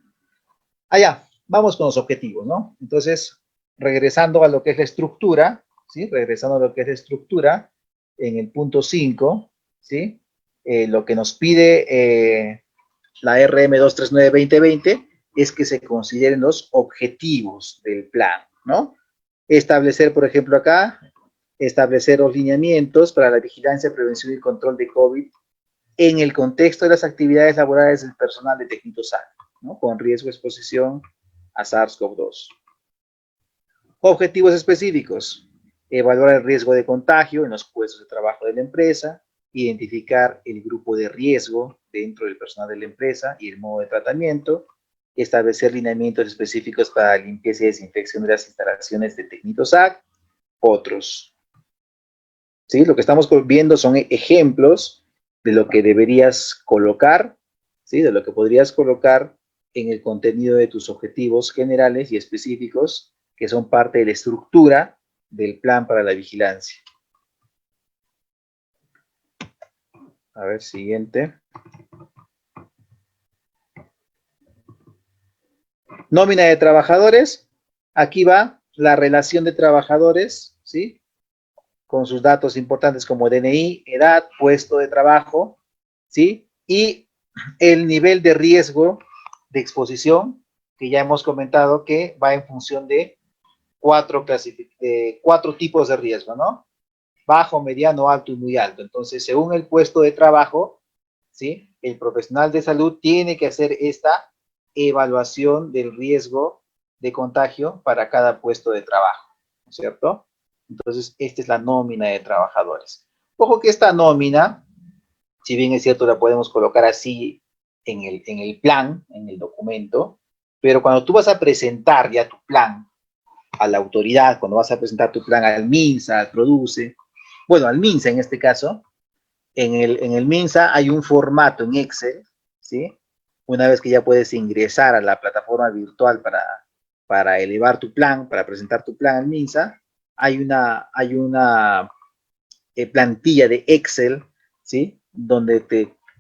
Vamos con los objetivos, ¿no? Entonces, regresando a lo que es la estructura, ¿sí? Regresando a lo que es la estructura, en el punto 5, ¿sí? Lo que nos pide la RM 239-2020 es que se consideren los objetivos del plan, ¿no? Establecer, por ejemplo, acá, establecer los lineamientos para la vigilancia, prevención y control de COVID en el contexto de las actividades laborales del personal de Tecnitosac, ¿no? Con riesgo de exposición a SARS-CoV-2. Objetivos específicos. Evaluar el riesgo de contagio en los puestos de trabajo de la empresa, identificar el grupo de riesgo dentro del personal de la empresa y el modo de tratamiento, establecer lineamientos específicos para la limpieza y desinfección de las instalaciones de Tecnitosac, otros. ¿Sí? Lo que estamos viendo son ejemplos de lo que deberías colocar, ¿sí? De lo que podrías colocar en el contenido de tus objetivos generales y específicos que son parte de la estructura del plan para la vigilancia. A ver, siguiente. Nómina de trabajadores, aquí va la relación de trabajadores, ¿sí? Con sus datos importantes como DNI, edad, puesto de trabajo, ¿sí? Y el nivel de riesgo de exposición, que ya hemos comentado que va en función de cuatro tipos de riesgo, ¿no? Bajo, mediano, alto y muy alto. Entonces, según el puesto de trabajo, ¿sí? El profesional de salud tiene que hacer esta evaluación del riesgo de contagio para cada puesto de trabajo, ¿no es cierto? Entonces, esta es la nómina de trabajadores. Ojo que esta nómina, si bien es cierto, la podemos colocar así en el plan, en el documento, pero cuando tú vas a presentar ya tu plan a la autoridad, cuando vas a presentar tu plan al MINSA, al PRODUCE, bueno, al MINSA en este caso, en el MINSA hay un formato en Excel, ¿sí? Una vez que ya puedes ingresar a la plataforma virtual para elevar tu plan, para presentar tu plan al MINSA, hay una plantilla de Excel, ¿sí? Donde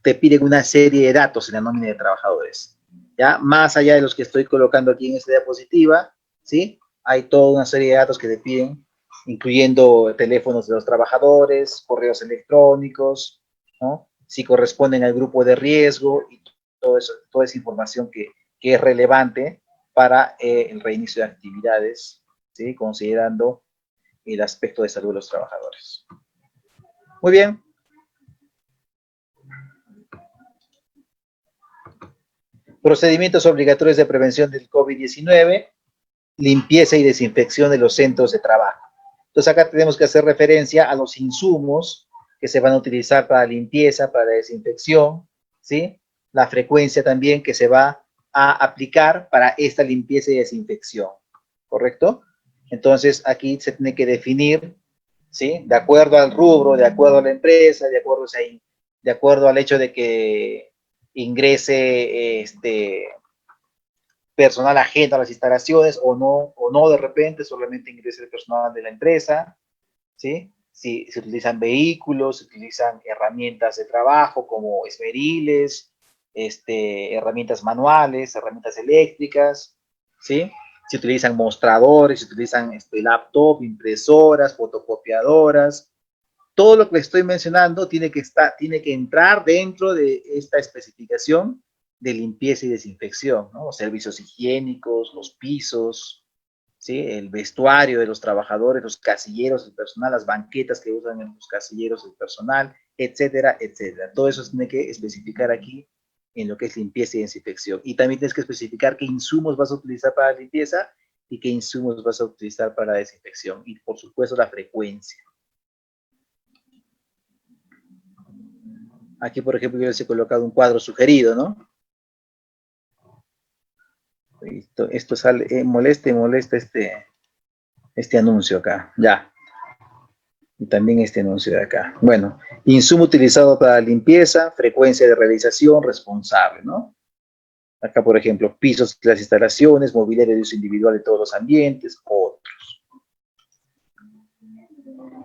te piden una serie de datos en la nómina de trabajadores, ¿ya? Más allá de los que estoy colocando aquí en esta diapositiva, ¿sí? Hay toda una serie de datos que te piden, incluyendo teléfonos de los trabajadores, correos electrónicos, ¿no? Si corresponden al grupo de riesgo y todo eso, toda esa información que es relevante para el reinicio de actividades, ¿sí? Considerando el aspecto de salud de los trabajadores. Muy bien. Procedimientos obligatorios de prevención del COVID-19, limpieza y desinfección de los centros de trabajo. Entonces acá tenemos que hacer referencia a los insumos que se van a utilizar para limpieza, para desinfección, ¿sí? La frecuencia también que se va a aplicar para esta limpieza y desinfección, ¿correcto? Entonces aquí se tiene que definir, ¿sí? De acuerdo al rubro, de acuerdo a la empresa, de acuerdo al hecho de que ingrese personal ajeno a las instalaciones o no de repente, solamente ingrese el personal de la empresa, ¿sí? Si se utilizan vehículos, se utilizan herramientas de trabajo como esmeriles, herramientas manuales, herramientas eléctricas, ¿sí? Se utilizan mostradores, se utilizan laptop, impresoras, fotocopiadoras. Todo lo que estoy mencionando tiene que entrar dentro de esta especificación de limpieza y desinfección, ¿no? Los servicios higiénicos, los pisos, ¿sí? El vestuario de los trabajadores, los casilleros, el personal, las banquetas que usan en los casilleros, el personal, etcétera, etcétera. Todo eso se tiene que especificar aquí en lo que es limpieza y desinfección. Y también tienes que especificar qué insumos vas a utilizar para limpieza y qué insumos vas a utilizar para desinfección. Y por supuesto la frecuencia. Aquí, por ejemplo, yo les he colocado un cuadro sugerido, ¿no? Esto sale, molesta este anuncio acá, ya. Y también este anuncio de acá. Bueno, insumo utilizado para limpieza, frecuencia de realización, responsable, ¿no? Acá, por ejemplo, pisos de las instalaciones, mobiliario de uso individual de todos los ambientes, otros.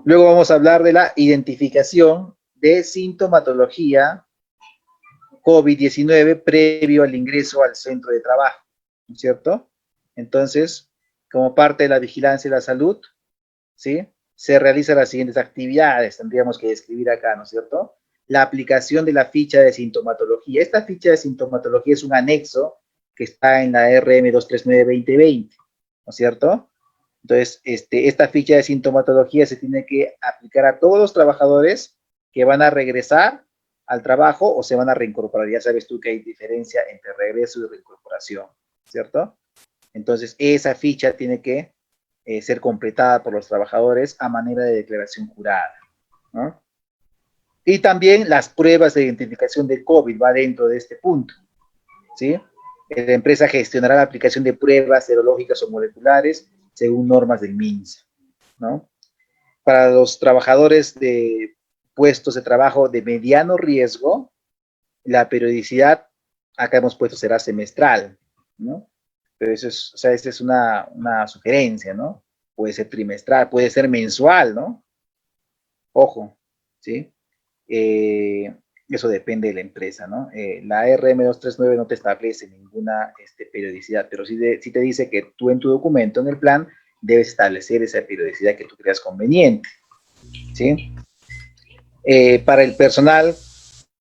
Luego vamos a hablar de la identificación de sintomatología COVID-19 previo al ingreso al centro de trabajo, ¿no es cierto? Entonces, como parte de la vigilancia de la salud, ¿sí? Se realizan las siguientes actividades, tendríamos que describir acá, ¿no es cierto? La aplicación de la ficha de sintomatología. Esta ficha de sintomatología es un anexo que está en la RM 239-2020, ¿no es cierto? Entonces, esta ficha de sintomatología se tiene que aplicar a todos los trabajadores que van a regresar al trabajo o se van a reincorporar. Ya sabes tú que hay diferencia entre regreso y reincorporación, ¿cierto? Entonces, esa ficha tiene que ser completada por los trabajadores a manera de declaración jurada, ¿no? Y también las pruebas de identificación de COVID va dentro de este punto, ¿sí? La empresa gestionará la aplicación de pruebas serológicas o moleculares según normas del MINSA, ¿no? Para los trabajadores de puestos de trabajo de mediano riesgo, la periodicidad, acá hemos puesto será semestral, ¿no? Pero eso es, o sea, esa es una sugerencia, ¿no? Puede ser trimestral, puede ser mensual, ¿no? Ojo, ¿sí? eso depende de la empresa, ¿no? La RM239 no te establece ninguna periodicidad, pero sí te dice que tú en tu documento, en el plan, debes establecer esa periodicidad que tú creas conveniente, ¿sí? Para el personal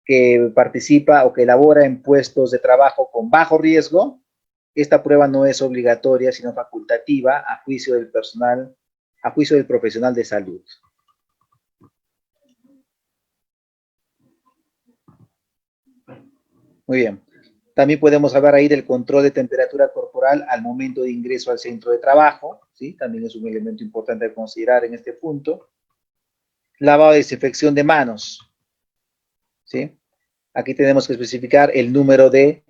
que participa o que elabora en puestos de trabajo con bajo riesgo, esta prueba no es obligatoria, sino facultativa a juicio del personal, a juicio del profesional de salud. Muy bien. También podemos hablar ahí del control de temperatura corporal al momento de ingreso al centro de trabajo, ¿sí? También es un elemento importante a considerar en este punto. Lavado y desinfección de manos, ¿sí? Aquí tenemos que especificar el número de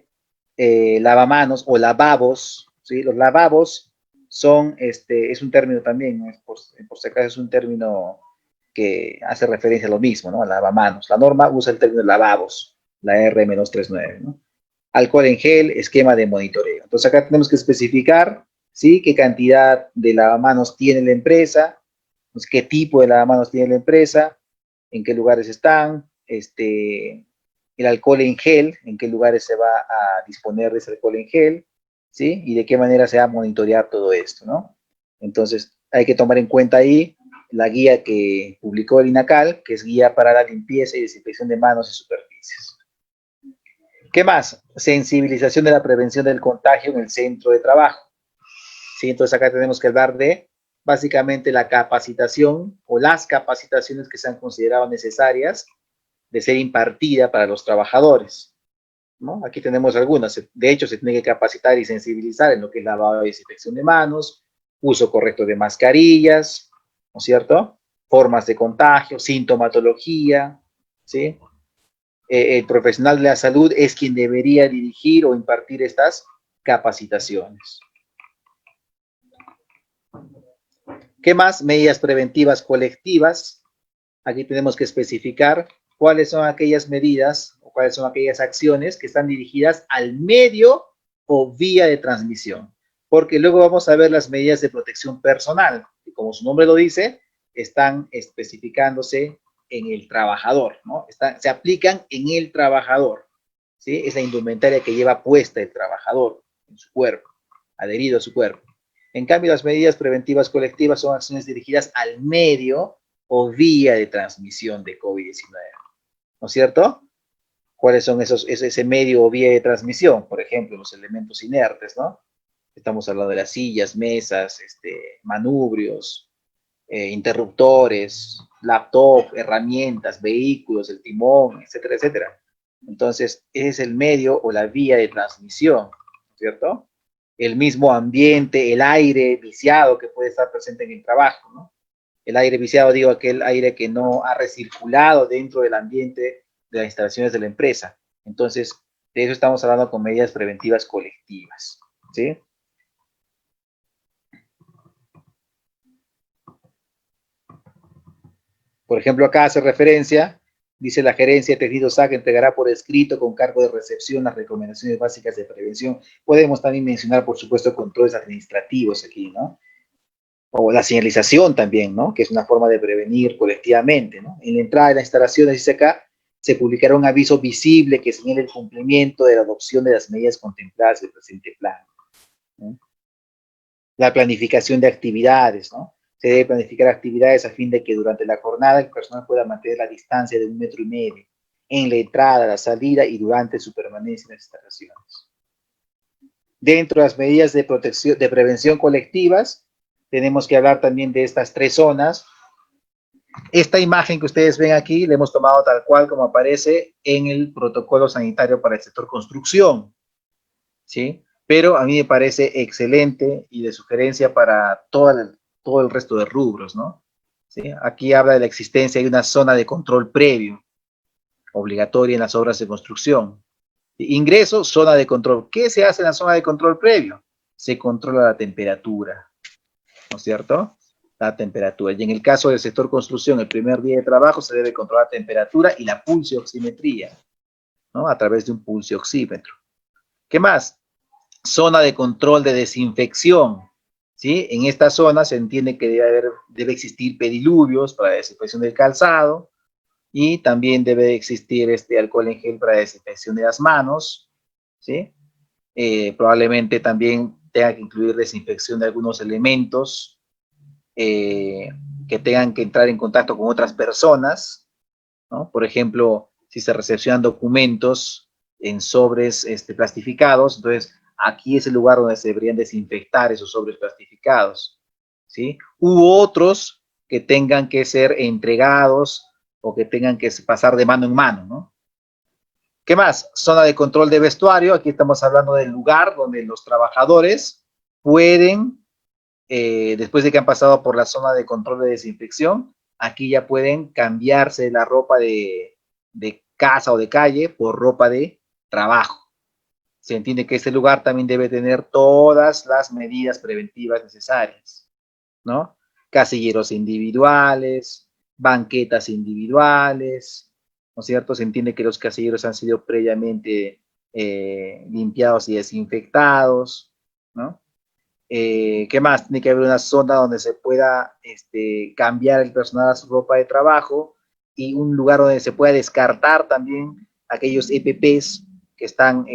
lavamanos o lavabos, ¿sí? Los lavabos son, es un término también, ¿no? por si acaso es un término que hace referencia a lo mismo, ¿no? A lavamanos. La norma usa el término lavabos, la RM239, ¿no? Alcohol en gel, esquema de monitoreo. Entonces acá tenemos que especificar, ¿sí? Qué cantidad de lavamanos tiene la empresa, pues, qué tipo de lavamanos tiene la empresa, en qué lugares están, el alcohol en gel, en qué lugares se va a disponer de ese alcohol en gel, ¿sí? Y de qué manera se va a monitorear todo esto, ¿no? Entonces, hay que tomar en cuenta ahí la guía que publicó el INACAL, que es guía para la limpieza y desinfección de manos y superficies. ¿Qué más? Sensibilización de la prevención del contagio en el centro de trabajo. ¿Sí? Entonces, acá tenemos que hablar de, básicamente, la capacitación o las capacitaciones que se han considerado necesarias de ser impartida para los trabajadores, ¿no? Aquí tenemos algunas. De hecho, se tiene que capacitar y sensibilizar en lo que es lavado y desinfección de manos, uso correcto de mascarillas, ¿no es cierto? Formas de contagio, sintomatología, ¿sí? El profesional de la salud es quien debería dirigir o impartir estas capacitaciones. ¿Qué más? Medidas preventivas colectivas. Aquí tenemos que especificar cuáles son aquellas medidas o cuáles son aquellas acciones que están dirigidas al medio o vía de transmisión. Porque luego vamos a ver las medidas de protección personal, que como su nombre lo dice, están especificándose en el trabajador, ¿no? Se aplican en el trabajador, ¿sí? Es la indumentaria que lleva puesta el trabajador en su cuerpo, adherido a su cuerpo. En cambio, las medidas preventivas colectivas son acciones dirigidas al medio o vía de transmisión de COVID-19, ¿no es cierto? ¿Cuáles son ese medio o vía de transmisión? Por ejemplo, los elementos inertes, ¿no? Estamos hablando de las sillas, mesas, manubrios, interruptores, laptop, herramientas, vehículos, el timón, etcétera, etcétera. Entonces, ese es el medio o la vía de transmisión, ¿cierto? El mismo ambiente, el aire viciado que puede estar presente en el trabajo, ¿no? El aire viciado, digo, aquel aire que no ha recirculado dentro del ambiente de las instalaciones de la empresa. Entonces, de eso estamos hablando con medidas preventivas colectivas, ¿sí? Por ejemplo, acá hace referencia, dice la gerencia de tejidos SAC entregará por escrito con cargo de recepción las recomendaciones básicas de prevención. Podemos también mencionar, por supuesto, controles administrativos aquí, ¿no? O la señalización también, ¿no? Que es una forma de prevenir colectivamente, ¿no? En la entrada de la instalación, dice acá, se publicará un aviso visible que señale el cumplimiento de la adopción de las medidas contempladas del presente plan, ¿no? La planificación de actividades, ¿no? Se debe planificar actividades a fin de que durante la jornada el personal pueda mantener la distancia de 1,5 metros en la entrada, la salida y durante su permanencia en las instalaciones. Dentro de las medidas de protección, de prevención colectivas, tenemos que hablar también de estas 3 zonas. Esta imagen que ustedes ven aquí la hemos tomado tal cual como aparece en el protocolo sanitario para el sector construcción, ¿sí? Pero a mí me parece excelente y de sugerencia para todo el resto de rubros, ¿no? ¿Sí? Aquí habla de la existencia de una zona de control previo, obligatoria en las obras de construcción. Ingreso, zona de control. ¿Qué se hace en la zona de control previo? Se controla la temperatura, ¿no es cierto? La temperatura. Y en el caso del sector construcción, el primer día de trabajo se debe controlar la temperatura y la pulsioximetría, ¿no? A través de un pulsioxímetro. ¿Qué más? Zona de control de desinfección, ¿sí? En esta zona se entiende que debe existir pediluvios para la desinfección del calzado, Y también debe existir alcohol en gel para desinfección de las manos, ¿sí? Probablemente también tenga que incluir desinfección de algunos elementos que tengan que entrar en contacto con otras personas, ¿no? Por ejemplo, si se recepcionan documentos en sobres plastificados, entonces aquí es el lugar donde se deberían desinfectar esos sobres plastificados, ¿sí? U otros que tengan que ser entregados o que tengan que pasar de mano en mano, ¿no? ¿Qué más? Zona de control de vestuario. Aquí estamos hablando del lugar donde los trabajadores pueden, después de que han pasado por la zona de control de desinfección, aquí ya pueden cambiarse la ropa de casa o de calle por ropa de trabajo. Se entiende que este lugar también debe tener todas las medidas preventivas necesarias, ¿no? Casilleros individuales, banquetas individuales, ¿no es cierto? Se entiende que los casilleros han sido previamente limpiados y desinfectados, ¿no? ¿Qué más? Tiene que haber una zona donde se pueda cambiar el personal a su ropa de trabajo y un lugar donde se pueda descartar también aquellos EPPs que están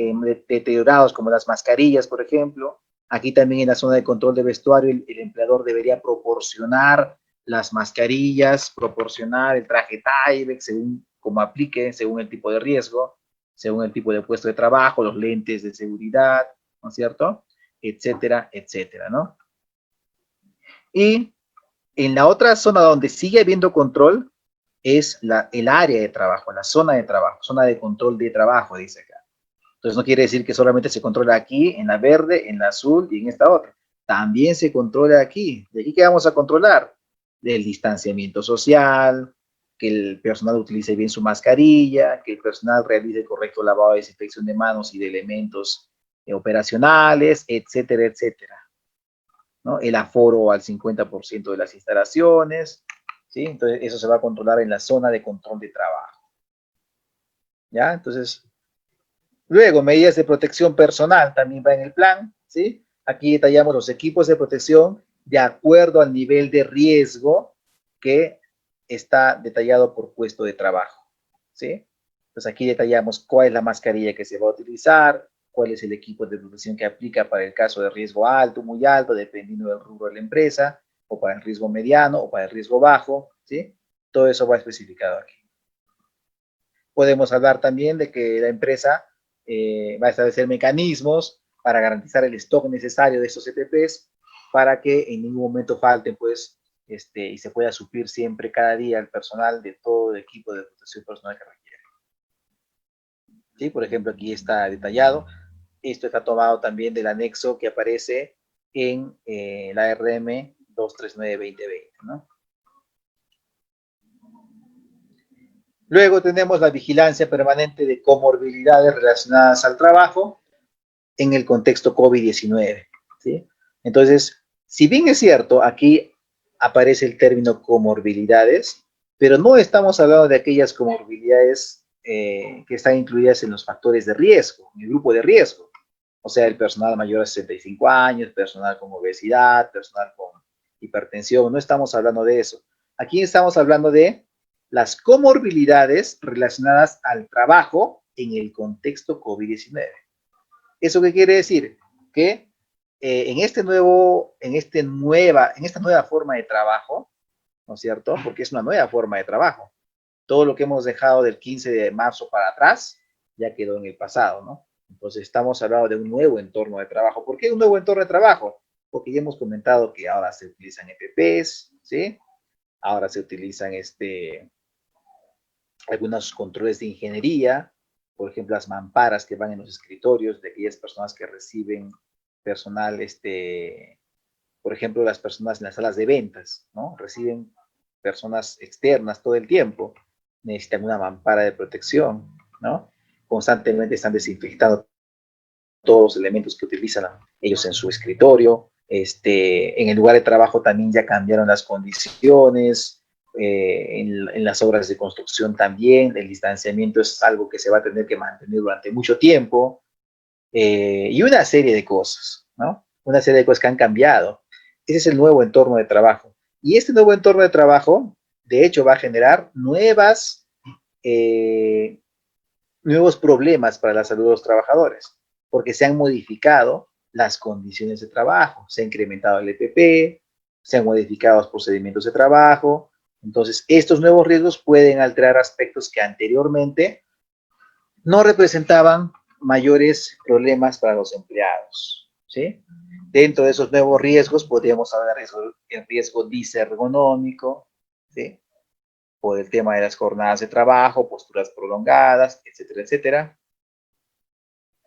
deteriorados, como las mascarillas, por ejemplo. Aquí también en la zona de control de vestuario, el empleador debería proporcionar las mascarillas, proporcionar el traje Tyvek según como aplique, según el tipo de riesgo, según el tipo de puesto de trabajo, los lentes de seguridad, ¿no es cierto? Etcétera, etcétera, ¿no? Y en la otra zona donde sigue habiendo control es el área de trabajo, la zona de trabajo, zona de control de trabajo, dice acá. Entonces no quiere decir que solamente se controla aquí, en la verde, en la azul y en esta otra. También se controla aquí. ¿De aquí qué vamos a controlar? Del distanciamiento social, que el personal utilice bien su mascarilla, que el personal realice el correcto lavado y desinfección de manos y de elementos operacionales, etcétera, etcétera, ¿no? El aforo al 50% de las instalaciones, ¿sí? Entonces, eso se va a controlar en la zona de control de trabajo, ¿ya? Entonces, luego, medidas de protección personal también va en el plan, ¿sí? Aquí detallamos los equipos de protección de acuerdo al nivel de riesgo que está detallado por puesto de trabajo, ¿sí? Entonces, aquí detallamos cuál es la mascarilla que se va a utilizar, cuál es el equipo de protección que aplica para el caso de riesgo alto, muy alto, dependiendo del rubro de la empresa, o para el riesgo mediano, o para el riesgo bajo, ¿sí? Todo eso va especificado aquí. Podemos hablar también de que la empresa va a establecer mecanismos para garantizar el stock necesario de estos EPPs para que en ningún momento falten, pues, y se pueda suplir siempre, cada día, el personal de todo el equipo de protección personal que requiere. ¿Sí? Por ejemplo, aquí está detallado. Esto está tomado también del anexo que aparece en la RM 239-2020, ¿no? Luego tenemos la vigilancia permanente de comorbilidades relacionadas al trabajo en el contexto COVID-19, ¿sí? Entonces, si bien es cierto, aquí aparece el término comorbilidades, pero no estamos hablando de aquellas comorbilidades que están incluidas en los factores de riesgo, en el grupo de riesgo. O sea, el personal mayor a 65 años, personal con obesidad, personal con hipertensión, no estamos hablando de eso. Aquí estamos hablando de las comorbilidades relacionadas al trabajo en el contexto COVID-19. ¿Eso qué quiere decir? Que en esta nueva forma de trabajo, ¿no es cierto? Porque es una nueva forma de trabajo. Todo lo que hemos dejado del 15 de marzo para atrás ya quedó en el pasado, ¿no? Entonces estamos hablando de un nuevo entorno de trabajo. ¿Por qué un nuevo entorno de trabajo? Porque ya hemos comentado que ahora se utilizan EPPs, ¿sí? Ahora se utilizan algunos controles de ingeniería, por ejemplo, las mamparas que van en los escritorios de aquellas personas que reciben personal, por ejemplo, las personas en las salas de ventas, ¿no? Reciben personas externas todo el tiempo, necesitan una mampara de protección, ¿no? Constantemente están desinfectando todos los elementos que utilizan ellos en su escritorio. En el lugar de trabajo también ya cambiaron las condiciones, en las obras de construcción también, el distanciamiento es algo que se va a tener que mantener durante mucho tiempo, y una serie de cosas, ¿no? Una serie de cosas que han cambiado. Ese es el nuevo entorno de trabajo. Y este nuevo entorno de trabajo, de hecho, va a generar nuevas nuevos problemas para la salud de los trabajadores, porque se han modificado las condiciones de trabajo, se ha incrementado el EPP, se han modificado los procedimientos de trabajo. Entonces, estos nuevos riesgos pueden alterar aspectos que anteriormente no representaban mayores problemas para los empleados, ¿sí? Dentro de esos nuevos riesgos podríamos hablar del riesgo disergonómico, ¿sí? Por el tema de las jornadas de trabajo, posturas prolongadas, etcétera, etcétera.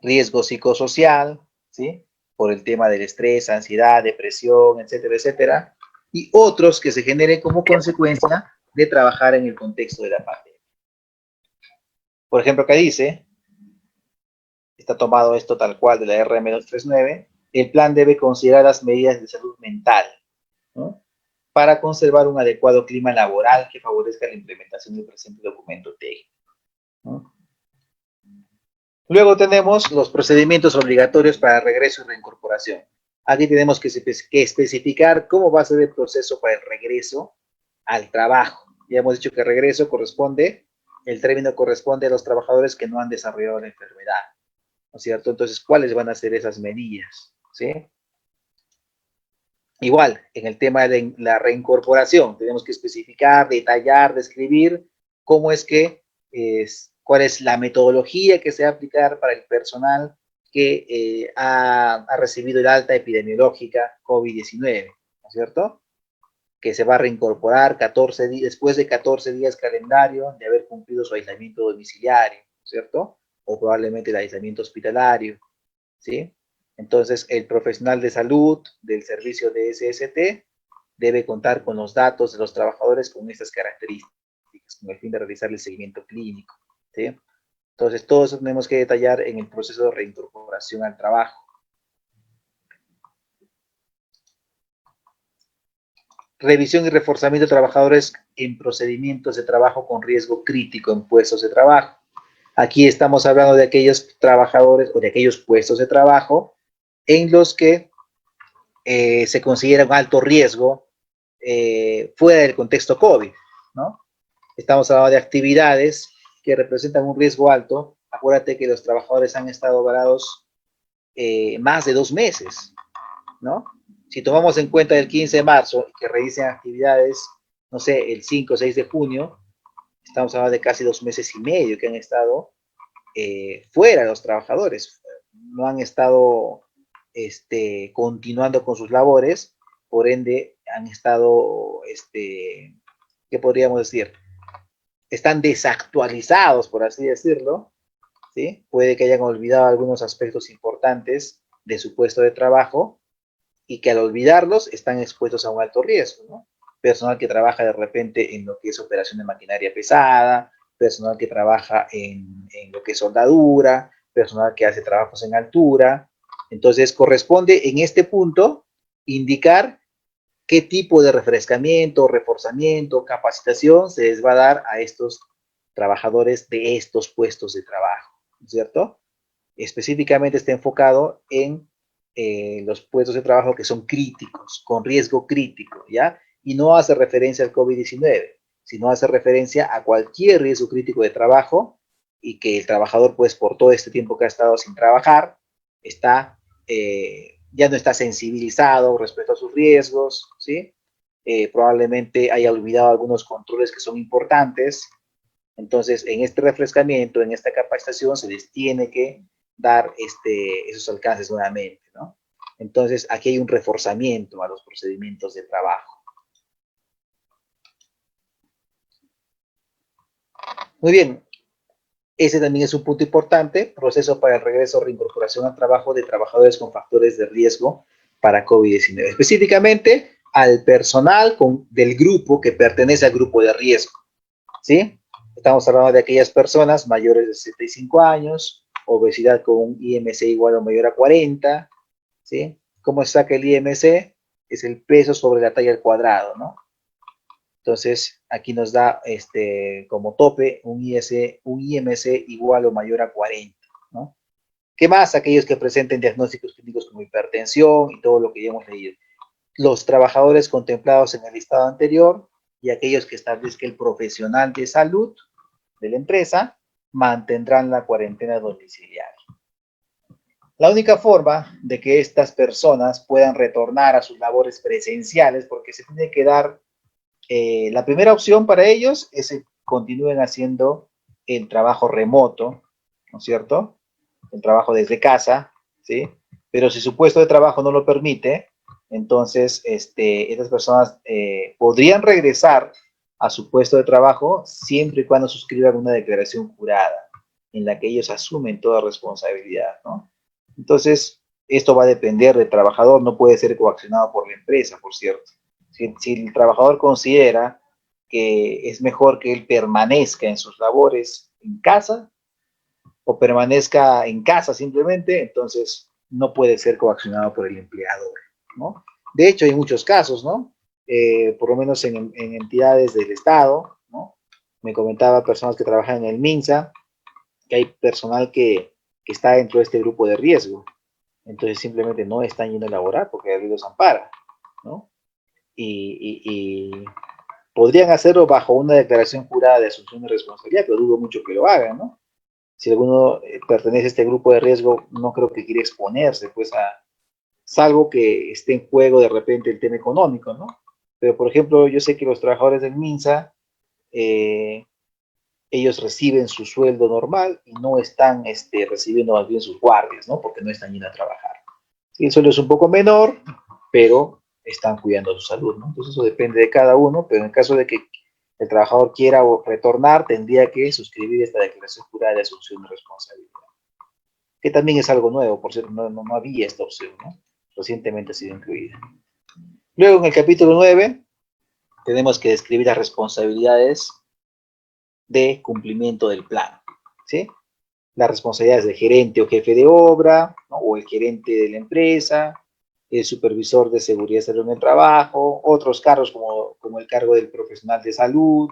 Riesgo psicosocial, ¿sí? Por el tema del estrés, ansiedad, depresión, etcétera, etcétera. Y otros que se generen como consecuencia de trabajar en el contexto de la pandemia. Por ejemplo, acá dice, está tomado esto tal cual de la RM-239, el plan debe considerar las medidas de salud mental, ¿no? Para conservar un adecuado clima laboral que favorezca la implementación del presente documento técnico, ¿no? Luego tenemos los procedimientos obligatorios para regreso y reincorporación. Aquí tenemos que especificar cómo va a ser el proceso para el regreso al trabajo. Ya hemos dicho que regreso corresponde, el término corresponde a los trabajadores que no han desarrollado la enfermedad, ¿no es cierto? Entonces, ¿cuáles van a ser esas medidas? ¿Sí? Igual, en el tema de la reincorporación, tenemos que especificar, detallar, describir cómo es que, cuál es la metodología que se va a aplicar para el personal que ha recibido el alta epidemiológica COVID-19, ¿no es cierto? Que se va a reincorporar 14 días, después de 14 días calendario de haber cumplido su aislamiento domiciliario, ¿no es cierto? O probablemente el aislamiento hospitalario, ¿sí? Entonces, el profesional de salud del servicio de SST debe contar con los datos de los trabajadores con estas características, con el fin de realizar el seguimiento clínico, ¿sí? Entonces, todo eso tenemos que detallar en el proceso de reincorporación al trabajo. Revisión y reforzamiento de trabajadores en procedimientos de trabajo con riesgo crítico en puestos de trabajo. Aquí estamos hablando de aquellos trabajadores o de aquellos puestos de trabajo en los que se considera un alto riesgo fuera del contexto COVID, ¿no? Estamos hablando de actividades que representan un riesgo alto. Acuérdate que los trabajadores han estado varados más de 2 meses, ¿no? Si tomamos en cuenta el 15 de marzo y que revisen actividades, no sé, el 5 o 6 de junio, estamos hablando de casi 2 meses y medio que han estado fuera los trabajadores. No han estado continuando con sus labores, por ende han estado, ¿qué podríamos decir? Están desactualizados, por así decirlo, ¿sí? Puede que hayan olvidado algunos aspectos importantes de su puesto de trabajo y que al olvidarlos están expuestos a un alto riesgo, ¿no? Personal que trabaja de repente en lo que es operación de maquinaria pesada, personal que trabaja en lo que es soldadura, personal que hace trabajos en altura. Entonces, corresponde en este punto indicar qué tipo de refrescamiento, reforzamiento, capacitación se les va a dar a estos trabajadores de estos puestos de trabajo, ¿no es cierto? Específicamente está enfocado en los puestos de trabajo que son críticos, con riesgo crítico, ¿ya? Y no hace referencia al COVID-19, sino hace referencia a cualquier riesgo crítico de trabajo y que el trabajador, pues, por todo este tiempo que ha estado sin trabajar, está, ya no está sensibilizado respecto a sus riesgos, ¿sí? Probablemente haya olvidado algunos controles que son importantes. Entonces, en este refrescamiento, en esta capacitación, se les tiene que dar esos alcances nuevamente, ¿no? Entonces, aquí hay un reforzamiento a los procedimientos de trabajo. Muy bien, ese también es un punto importante, proceso para el regreso o reincorporación al trabajo de trabajadores con factores de riesgo para COVID-19, específicamente al personal del grupo que pertenece al grupo de riesgo, ¿sí? Estamos hablando de aquellas personas mayores de 65 años, obesidad con un IMC igual o mayor a 40, ¿sí? ¿Cómo se saca el IMC? Es el peso sobre la talla al cuadrado, ¿no? Entonces, aquí nos da como tope un IMC igual o mayor a 40, ¿no? ¿Qué más? Aquellos que presenten diagnósticos clínicos como hipertensión y todo lo que ya hemos leído. Los trabajadores contemplados en el listado anterior y aquellos que establezca el profesional de salud, de la empresa, mantendrán la cuarentena domiciliaria. La única forma de que estas personas puedan retornar a sus labores presenciales, porque se tiene que dar, la primera opción para ellos es que continúen haciendo el trabajo remoto, ¿no es cierto? El trabajo desde casa, ¿sí? Pero si su puesto de trabajo no lo permite, entonces estas personas podrían regresar a su puesto de trabajo siempre y cuando suscriban una declaración jurada en la que ellos asumen toda responsabilidad, ¿no? Entonces, esto va a depender del trabajador, no puede ser coaccionado por la empresa, por cierto. Si el trabajador considera que es mejor que él permanezca en sus labores en casa o permanezca en casa simplemente, entonces no puede ser coaccionado por el empleador, ¿no? De hecho, hay muchos casos, ¿no? Por lo menos en entidades del Estado, ¿no? Me comentaba personas que trabajan en el MINSA, que hay personal que está dentro de este grupo de riesgo. Entonces simplemente no están yendo a laborar porque la ley los ampara, ¿no? Y podrían hacerlo bajo una declaración jurada de asunción de responsabilidad, pero dudo mucho que lo hagan, ¿no? Si alguno pertenece a este grupo de riesgo, no creo que quiera exponerse, pues, salvo que esté en juego de repente el tema económico, ¿no? Pero, por ejemplo, yo sé que los trabajadores del MINSA, ellos reciben su sueldo normal y no están recibiendo más bien sus guardias, ¿no? Porque no están yendo a trabajar. Sí, el sueldo es un poco menor, pero están cuidando su salud, ¿no? Entonces eso depende de cada uno, pero en caso de que el trabajador quiera retornar, tendría que suscribir esta declaración jurada de asunción de responsabilidad, que también es algo nuevo, por cierto, no había esta opción, ¿no? Recientemente ha sido incluida. Luego, en el capítulo 9, tenemos que describir las responsabilidades de cumplimiento del plan, ¿sí? Las responsabilidades del gerente o jefe de obra, ¿no? O el gerente de la empresa, el supervisor de seguridad y salud en el trabajo, otros cargos como el cargo del profesional de salud,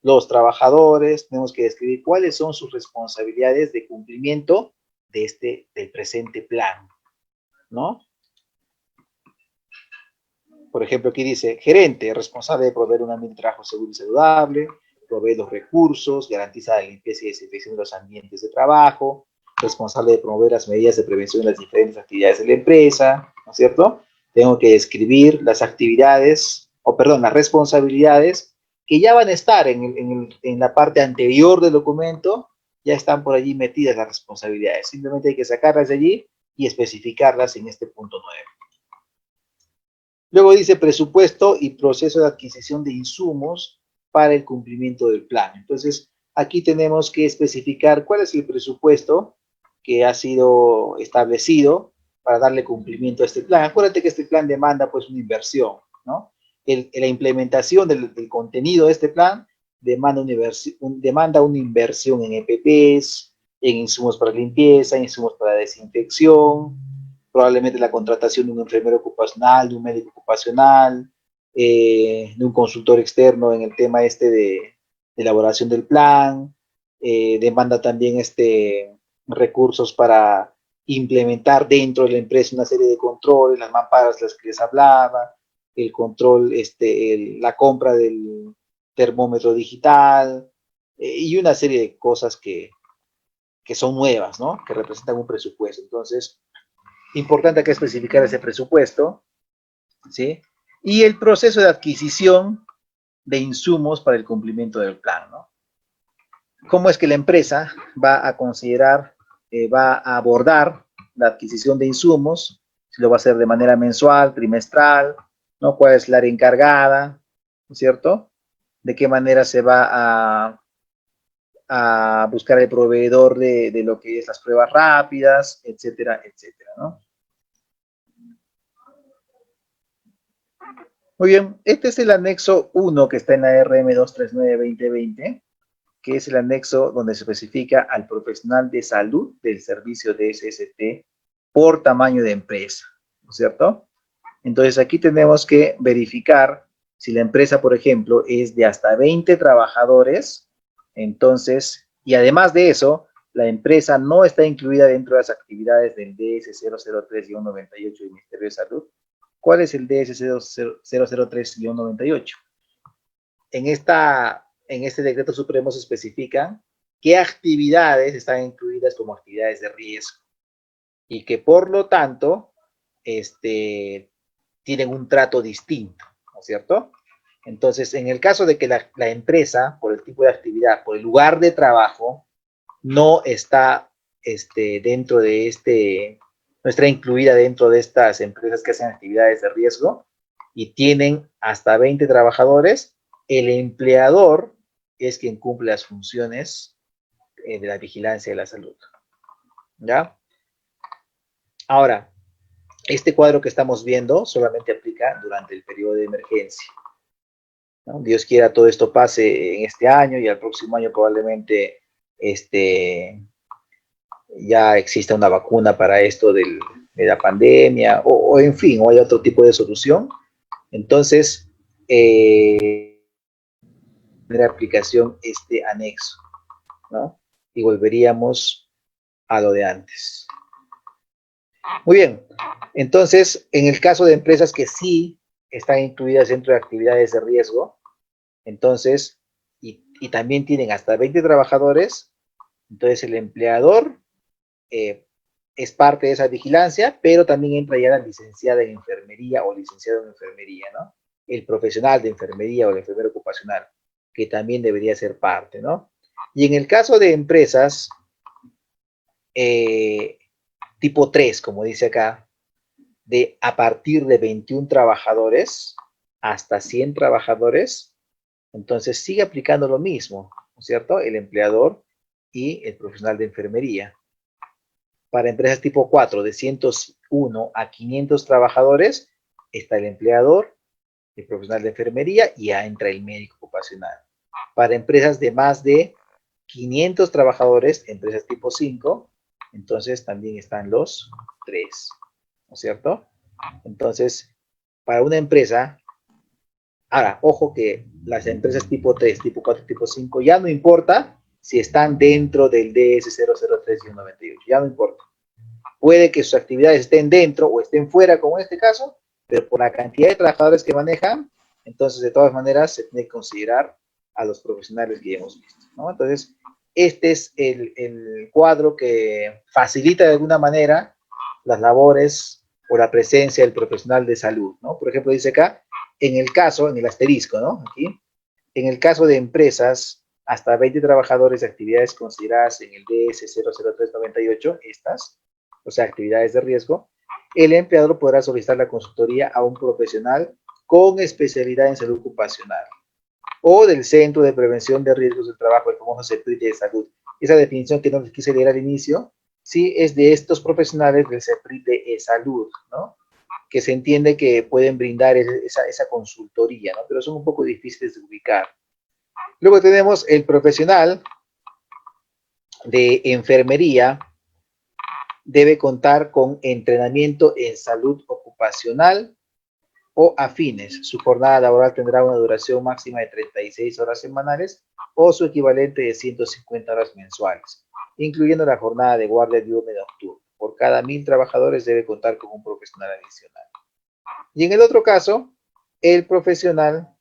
los trabajadores. Tenemos que describir cuáles son sus responsabilidades de cumplimiento del presente plan, ¿no? Por ejemplo, aquí dice, gerente, responsable de proveer un ambiente de trabajo seguro y saludable, provee los recursos, garantiza la limpieza y desinfección de los ambientes de trabajo, responsable de promover las medidas de prevención de las diferentes actividades de la empresa, ¿no es cierto? Tengo que describir las actividades, las responsabilidades que ya van a estar en la parte anterior del documento, ya están por allí metidas las responsabilidades. Simplemente hay que sacarlas de allí y especificarlas en este punto 9. Luego dice presupuesto y proceso de adquisición de insumos para el cumplimiento del plan. Entonces, aquí tenemos que especificar cuál es el presupuesto que ha sido establecido para darle cumplimiento a este plan. Acuérdate que este plan demanda pues una inversión, ¿no? La implementación del contenido de este plan demanda una inversión en EPPs, en insumos para limpieza, en insumos para desinfección, probablemente la contratación de un enfermero ocupacional, de un médico ocupacional, de un consultor externo en el tema de elaboración del plan, demanda también recursos para implementar dentro de la empresa una serie de controles, las mamparas las que les hablaba, el control, la compra del termómetro digital, y una serie de cosas que son nuevas, ¿no? Que representan un presupuesto. Entonces, importante que especificar ese presupuesto, ¿sí? Y el proceso de adquisición de insumos para el cumplimiento del plan, ¿no? ¿Cómo es que la empresa va a considerar, va a abordar la adquisición de insumos? Si lo va a hacer de manera mensual, trimestral, ¿no? ¿Cuál es la área encargada? ¿No es cierto? ¿De qué manera se va a buscar el proveedor de lo que es las pruebas rápidas, etcétera, etcétera, ¿no? Muy bien, este es el anexo 1 que está en la RM 239-2020, que es el anexo donde se especifica al profesional de salud del servicio de SST por tamaño de empresa, ¿no es cierto? Entonces aquí tenemos que verificar si la empresa, por ejemplo, es de hasta 20 trabajadores, entonces, y además de eso, la empresa no está incluida dentro de las actividades del DS 003-98 del Ministerio de Salud. ¿Cuál es el DS 003-98? En este decreto supremo se especifican qué actividades están incluidas como actividades de riesgo y que por lo tanto tienen un trato distinto, ¿no es cierto? Entonces, en el caso de que la empresa, por el tipo de actividad, por el lugar de trabajo, no está dentro de no está incluida dentro de estas empresas que hacen actividades de riesgo y tienen hasta 20 trabajadores, el empleador es quien cumple las funciones de la vigilancia de la salud. ¿Ya? Ahora, este cuadro que estamos viendo solamente aplica durante el periodo de emergencia, ¿no? Dios quiera todo esto pase en este año y al próximo año probablemente ya exista una vacuna para esto de la pandemia o en fin, o hay otro tipo de solución. Entonces, tendrá aplicación este anexo, ¿no? Y volveríamos a lo de antes. Muy bien, entonces, en el caso de empresas que sí están incluidas dentro de actividades de riesgo, entonces, y también tienen hasta 20 trabajadores, entonces el empleador es parte de esa vigilancia, pero también entra ya la licenciada en enfermería o licenciado en enfermería, ¿no? El profesional de enfermería o el enfermero ocupacional, que también debería ser parte, ¿no? Y en el caso de empresas tipo 3, como dice acá, de a partir de 21 trabajadores hasta 100 trabajadores, entonces sigue aplicando lo mismo, ¿no es cierto? El empleador y el profesional de enfermería. Para empresas tipo 4, de 101 a 500 trabajadores, está el empleador, el profesional de enfermería y ya entra el médico ocupacional. Para empresas de más de 500 trabajadores, empresas tipo 5, entonces también están los 3, ¿no es cierto? Entonces, para una empresa, ahora, ojo que las empresas tipo 3, tipo 4, tipo 5, ya no importa si están dentro del DS003 y 98, ya no importa. Puede que sus actividades estén dentro o estén fuera, como en este caso, pero por la cantidad de trabajadores que manejan, entonces de todas maneras se tiene que considerar a los profesionales que ya hemos visto, ¿no? Entonces, este es el cuadro que facilita de alguna manera las labores o la presencia del profesional de salud, ¿no? Por ejemplo, dice acá, en el caso, en el asterisco, ¿no? Aquí, en el caso de empresas, hasta 20 trabajadores de actividades consideradas en el DS00398, estas, o sea, actividades de riesgo, el empleador podrá solicitar la consultoría a un profesional con especialidad en salud ocupacional o del Centro de Prevención de Riesgos del Trabajo, el famoso CEPRIT de salud. Esa definición que no les quise leer al inicio, sí, es de estos profesionales del CEPRIT de salud, ¿no? Que se entiende que pueden brindar esa consultoría, ¿no? Pero son un poco difíciles de ubicar. Luego tenemos el profesional de enfermería, debe contar con entrenamiento en salud ocupacional o afines. Su jornada laboral tendrá una duración máxima de 36 horas semanales o su equivalente de 150 horas mensuales, incluyendo la jornada de guardia diurna y nocturna. Por cada 1000 trabajadores debe contar con un profesional adicional. Y en el otro caso, el profesional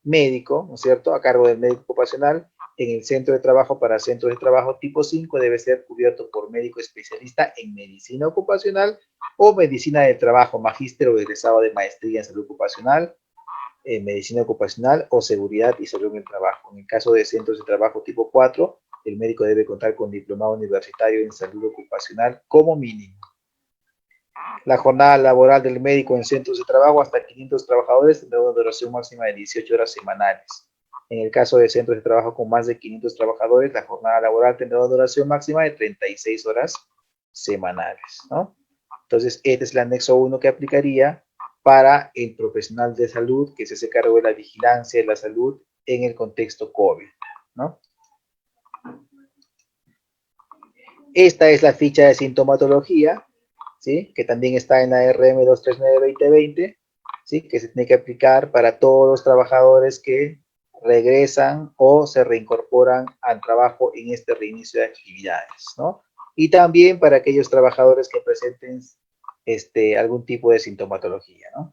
médico, ¿no es cierto?, a cargo del médico ocupacional en el centro de trabajo para centros de trabajo tipo 5 debe ser cubierto por médico especialista en medicina ocupacional o medicina del trabajo, magíster o egresado de maestría en salud ocupacional, medicina ocupacional o seguridad y salud en el trabajo. En el caso de centros de trabajo tipo 4, el médico debe contar con diplomado universitario en salud ocupacional como mínimo. La jornada laboral del médico en centros de trabajo hasta 500 trabajadores tendrá una duración máxima de 18 horas semanales. En el caso de centros de trabajo con más de 500 trabajadores, la jornada laboral tendrá una duración máxima de 36 horas semanales, ¿no? Entonces, este es el anexo 1 que aplicaría para el profesional de salud que se hace cargo de la vigilancia de la salud en el contexto COVID, ¿no? Esta es la ficha de sintomatología, ¿sí?, que también está en la RM 239-2020, ¿sí?, que se tiene que aplicar para todos los trabajadores que regresan o se reincorporan al trabajo en este reinicio de actividades, ¿no? Y también para aquellos trabajadores que presenten algún tipo de sintomatología, ¿no?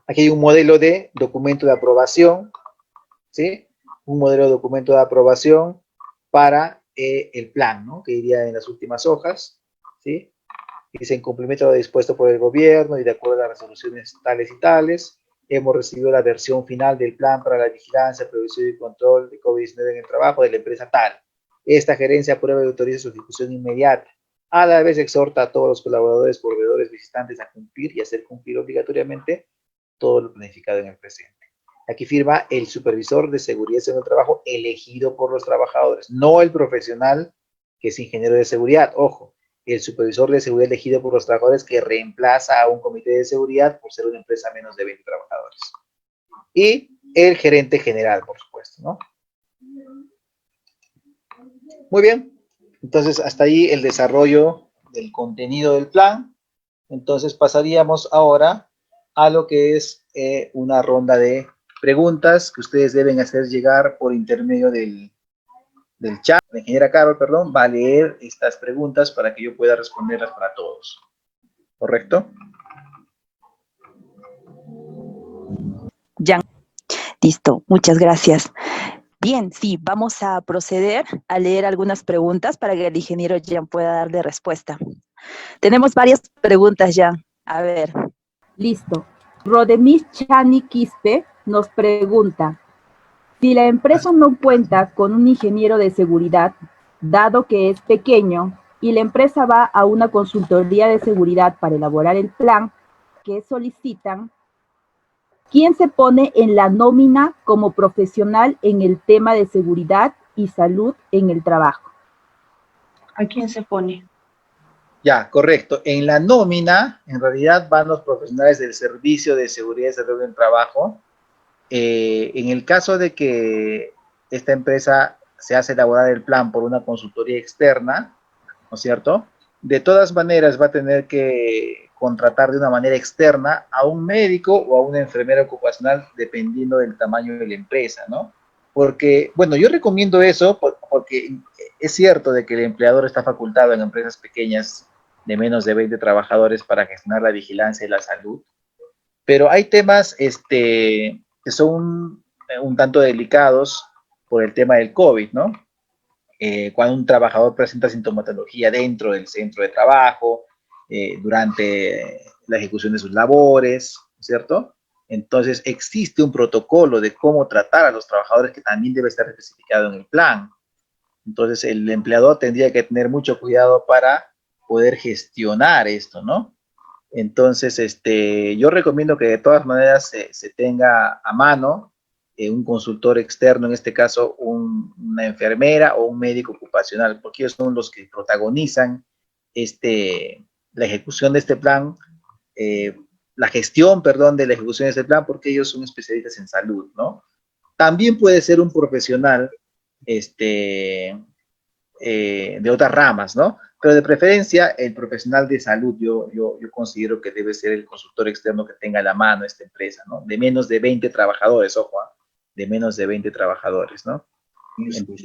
Aquí hay un modelo de documento de aprobación, ¿sí? un modelo de documento de aprobación para el plan, ¿no? Que iría en las últimas hojas, ¿sí? Dice, en cumplimiento de lo dispuesto por el gobierno y de acuerdo a las resoluciones tales y tales, hemos recibido la versión final del plan para la vigilancia, previsión y control de COVID-19 en el trabajo de la empresa tal. Esta gerencia aprueba y autoriza su ejecución inmediata. A la vez exhorta a todos los colaboradores, proveedores, visitantes a cumplir y hacer cumplir obligatoriamente todo lo planificado en el presente. Aquí firma el supervisor de seguridad en el trabajo elegido por los trabajadores, no el profesional que es ingeniero de seguridad. Ojo, el supervisor de seguridad elegido por los trabajadores que reemplaza a un comité de seguridad por ser una empresa menos de 20 trabajadores. Y el gerente general, por supuesto, ¿no? Muy bien. Entonces, hasta ahí el desarrollo del contenido del plan. Entonces, pasaríamos ahora a lo que es una ronda de preguntas que ustedes deben hacer llegar por intermedio del chat. La ingeniera Carol, perdón, va a leer estas preguntas para que yo pueda responderlas para todos. ¿Correcto? Jan, listo, muchas gracias. Bien, sí, vamos a proceder a leer algunas preguntas para que el ingeniero Jan pueda darle respuesta. Tenemos varias preguntas, Jan. A ver. Listo. Rodemir Chani Quispe nos pregunta, si la empresa no cuenta con un ingeniero de seguridad, dado que es pequeño, y la empresa va a una consultoría de seguridad para elaborar el plan que solicitan, ¿quién se pone en la nómina como profesional en el tema de seguridad y salud en el trabajo? ¿A quién se pone? Ya, correcto. En la nómina, en realidad van los profesionales del Servicio de Seguridad y Salud en el Trabajo. En el caso de que esta empresa se hace elaborar el plan por una consultoría externa, ¿no es cierto? De todas maneras va a tener que contratar de una manera externa a un médico o a una enfermera ocupacional dependiendo del tamaño de la empresa, ¿no? Porque, bueno, yo recomiendo eso porque es cierto de que el empleador está facultado en empresas pequeñas de menos de 20 trabajadores para gestionar la vigilancia y la salud, pero hay temas que son un tanto delicados por el tema del COVID, ¿no? Cuando un trabajador presenta sintomatología dentro del centro de trabajo, durante la ejecución de sus labores, ¿cierto? Entonces existe un protocolo de cómo tratar a los trabajadores que también debe estar especificado en el plan. Entonces el empleador tendría que tener mucho cuidado para poder gestionar esto, ¿no? Entonces, yo recomiendo que de todas maneras se tenga a mano un consultor externo, en este caso una enfermera o un médico ocupacional, porque ellos son los que protagonizan la ejecución de este plan, la gestión, perdón, de la ejecución de este plan, porque ellos son especialistas en salud, ¿no? También puede ser un profesional de otras ramas, ¿no? Pero de preferencia, el profesional de salud, yo considero que debe ser el consultor externo que tenga a la mano esta empresa, ¿no? De menos de 20 trabajadores, ojo, de menos de 20 trabajadores, ¿no?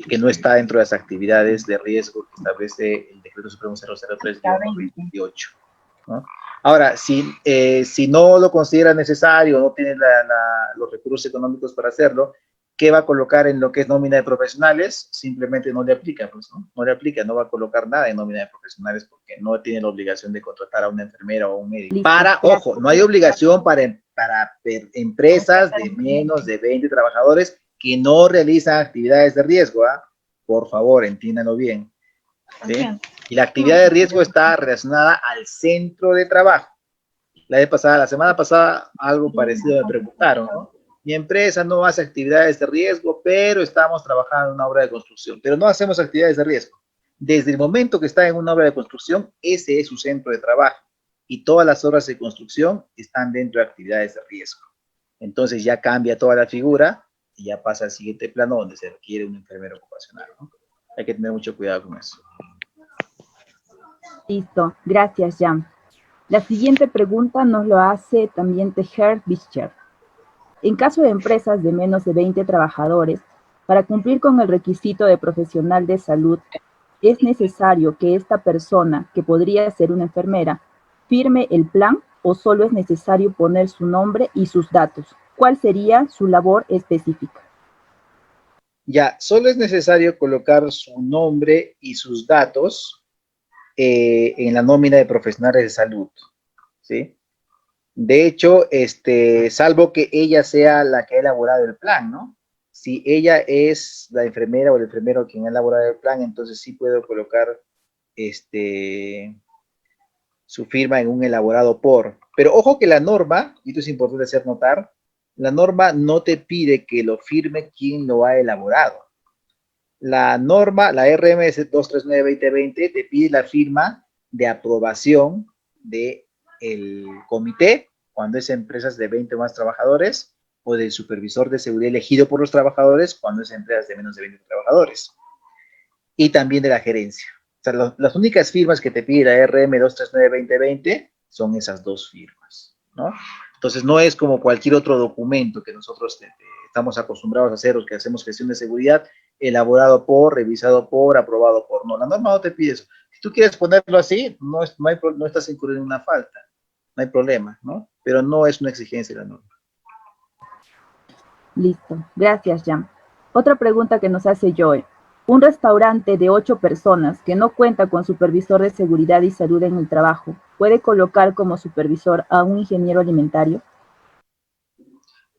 Que no está dentro de las actividades de riesgo que establece el Decreto Supremo 003-28, ¿no? Ahora, si no lo considera necesario, no tiene los recursos económicos para hacerlo, ¿qué va a colocar en lo que es nómina de profesionales? Simplemente no le aplica, pues, ¿no? No le aplica, no va a colocar nada en nómina de profesionales porque no tiene la obligación de contratar a una enfermera o a un médico. Ojo, no hay obligación para empresas de menos de 20 trabajadores que no realizan actividades de riesgo, ¿ah? Por favor, entiéndanlo bien, ¿sí? Y la actividad de riesgo está relacionada al centro de trabajo. La semana pasada, algo parecido me preguntaron, ¿no? Mi empresa no hace actividades de riesgo, pero estamos trabajando en una obra de construcción. Pero no hacemos actividades de riesgo. Desde el momento que está en una obra de construcción, ese es su centro de trabajo. Y todas las obras de construcción están dentro de actividades de riesgo. Entonces ya cambia toda la figura y ya pasa al siguiente plano donde se requiere un enfermero ocupacional, ¿no? Hay que tener mucho cuidado con eso. Listo, gracias, Jan. La siguiente pregunta nos lo hace también Tejer Bischer. En caso de empresas de menos de 20 trabajadores, para cumplir con el requisito de profesional de salud, ¿es necesario que esta persona, que podría ser una enfermera, firme el plan o solo es necesario poner su nombre y sus datos? ¿Cuál sería su labor específica? Ya, solo es necesario colocar su nombre y sus datos en la nómina de profesionales de salud, ¿sí? De hecho, salvo que ella sea la que ha elaborado el plan, ¿no? Si ella es la enfermera o el enfermero quien ha elaborado el plan, entonces sí puedo colocar su firma en un elaborado por. Pero ojo que la norma, y esto es importante hacer notar, la norma no te pide que lo firme quien lo ha elaborado. La norma, la RMS 239-2020, te pide la firma de aprobación del comité, cuando es empresas de 20 o más trabajadores, o del supervisor de seguridad elegido por los trabajadores, cuando es empresas de menos de 20 trabajadores, y también de la gerencia. O sea, las únicas firmas que te pide la RM 239-2020 son esas dos firmas, ¿no? Entonces, no es como cualquier otro documento que nosotros estamos acostumbrados a hacer, o que hacemos gestión de seguridad, elaborado por, revisado por, aprobado por. No, la norma no te pide eso. Si tú quieres ponerlo así, no estás incurriendo en una falta, no hay problema, ¿no? Pero no es una exigencia de la norma. Listo. Gracias, Jan. Otra pregunta que nos hace Joe. Un restaurante de 8 personas que no cuenta con supervisor de seguridad y salud en el trabajo, ¿puede colocar como supervisor a un ingeniero alimentario?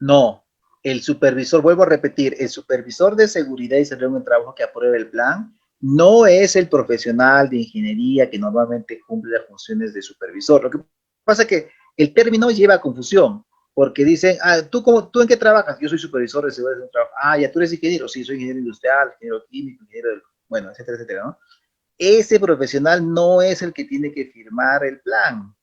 No, el supervisor, vuelvo a repetir, el supervisor de seguridad y salud en el trabajo que apruebe el plan no es el profesional de ingeniería que normalmente cumple las funciones de supervisor. Lo que pasa es que el término lleva a confusión, porque dicen, ¿tú en qué trabajas? Yo soy supervisor de seguridad de trabajo. Ah, ya tú eres ingeniero, sí, soy ingeniero industrial, ingeniero químico, bueno, etcétera, etcétera, ¿no? Ese profesional no es el que tiene que firmar el plan.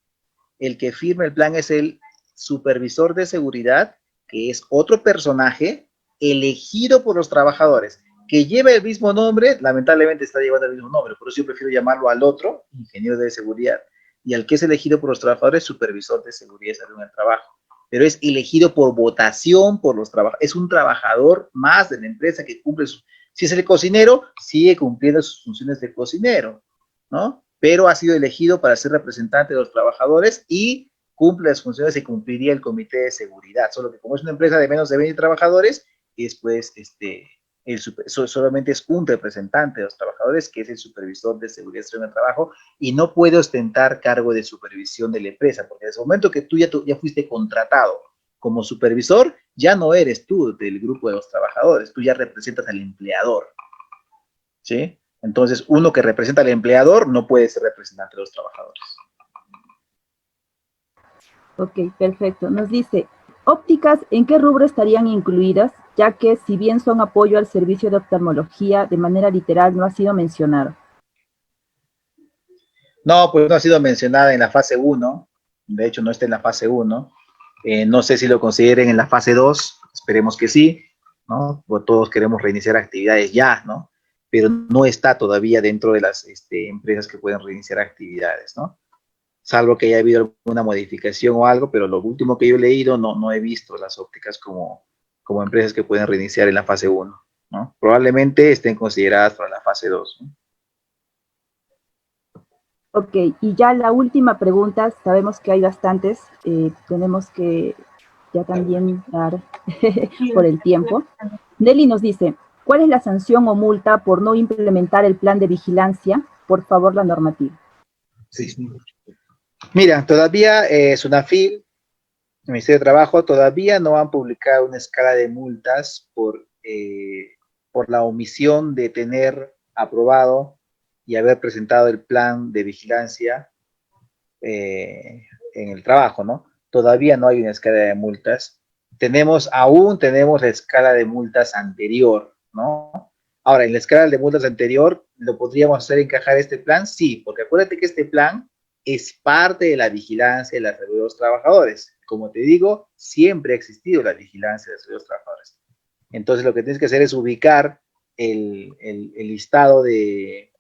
El que firma el plan es el supervisor de seguridad, que es otro personaje elegido por los trabajadores, que lleva el mismo nombre, lamentablemente está llevando el mismo nombre, por eso yo prefiero llamarlo al otro, ingeniero de seguridad, y al que es elegido por los trabajadores, supervisor de seguridad y salud en el trabajo. Pero es elegido por votación por los trabajadores, es un trabajador más de la empresa que cumple sus... Si es el cocinero, sigue cumpliendo sus funciones de cocinero, ¿no? Pero ha sido elegido para ser representante de los trabajadores y cumple las funciones que cumpliría el comité de seguridad, solo que como es una empresa de menos de 20 trabajadores, es pues solamente es un representante de los trabajadores, que es el supervisor de seguridad en el trabajo, y no puede ostentar cargo de supervisión de la empresa, porque desde el momento que tú ya fuiste contratado como supervisor, ya no eres tú del grupo de los trabajadores, tú ya representas al empleador, ¿sí? Entonces, uno que representa al empleador no puede ser representante de los trabajadores. Ok, perfecto. Nos dice, ópticas, ¿en qué rubro estarían incluidas? Ya que si bien son apoyo al servicio de oftalmología, de manera literal no ha sido mencionado. No, pues no ha sido mencionada en la fase 1. De hecho, no está en la fase 1. No sé si lo consideren en la fase 2. Esperemos que sí, ¿no? Porque todos queremos reiniciar actividades ya, ¿no? Pero no está todavía dentro de las empresas que pueden reiniciar actividades, ¿no? Salvo que haya habido alguna modificación o algo, pero lo último que yo he leído no he visto las ópticas como empresas que pueden reiniciar en la fase 1, ¿no? Probablemente estén consideradas para la fase 2, ¿no? Ok, y ya la última pregunta, sabemos que hay bastantes, tenemos que ya también dar por el tiempo. Nelly nos dice, ¿cuál es la sanción o multa por no implementar el plan de vigilancia? Por favor, la normativa. Sí. Mira, todavía SUNAFIL, el Ministerio de Trabajo, todavía no han publicado una escala de multas por la omisión de tener aprobado y haber presentado el plan de vigilancia en el trabajo, ¿no? Todavía no hay una escala de multas. Aún tenemos la escala de multas anterior, ¿no? Ahora, en la escala de multas anterior, ¿lo podríamos hacer encajar este plan? Sí, porque acuérdate que este plan es parte de la vigilancia de la salud de los trabajadores. Como te digo, siempre ha existido la vigilancia de la salud de los trabajadores. Entonces, lo que tienes que hacer es ubicar el listado de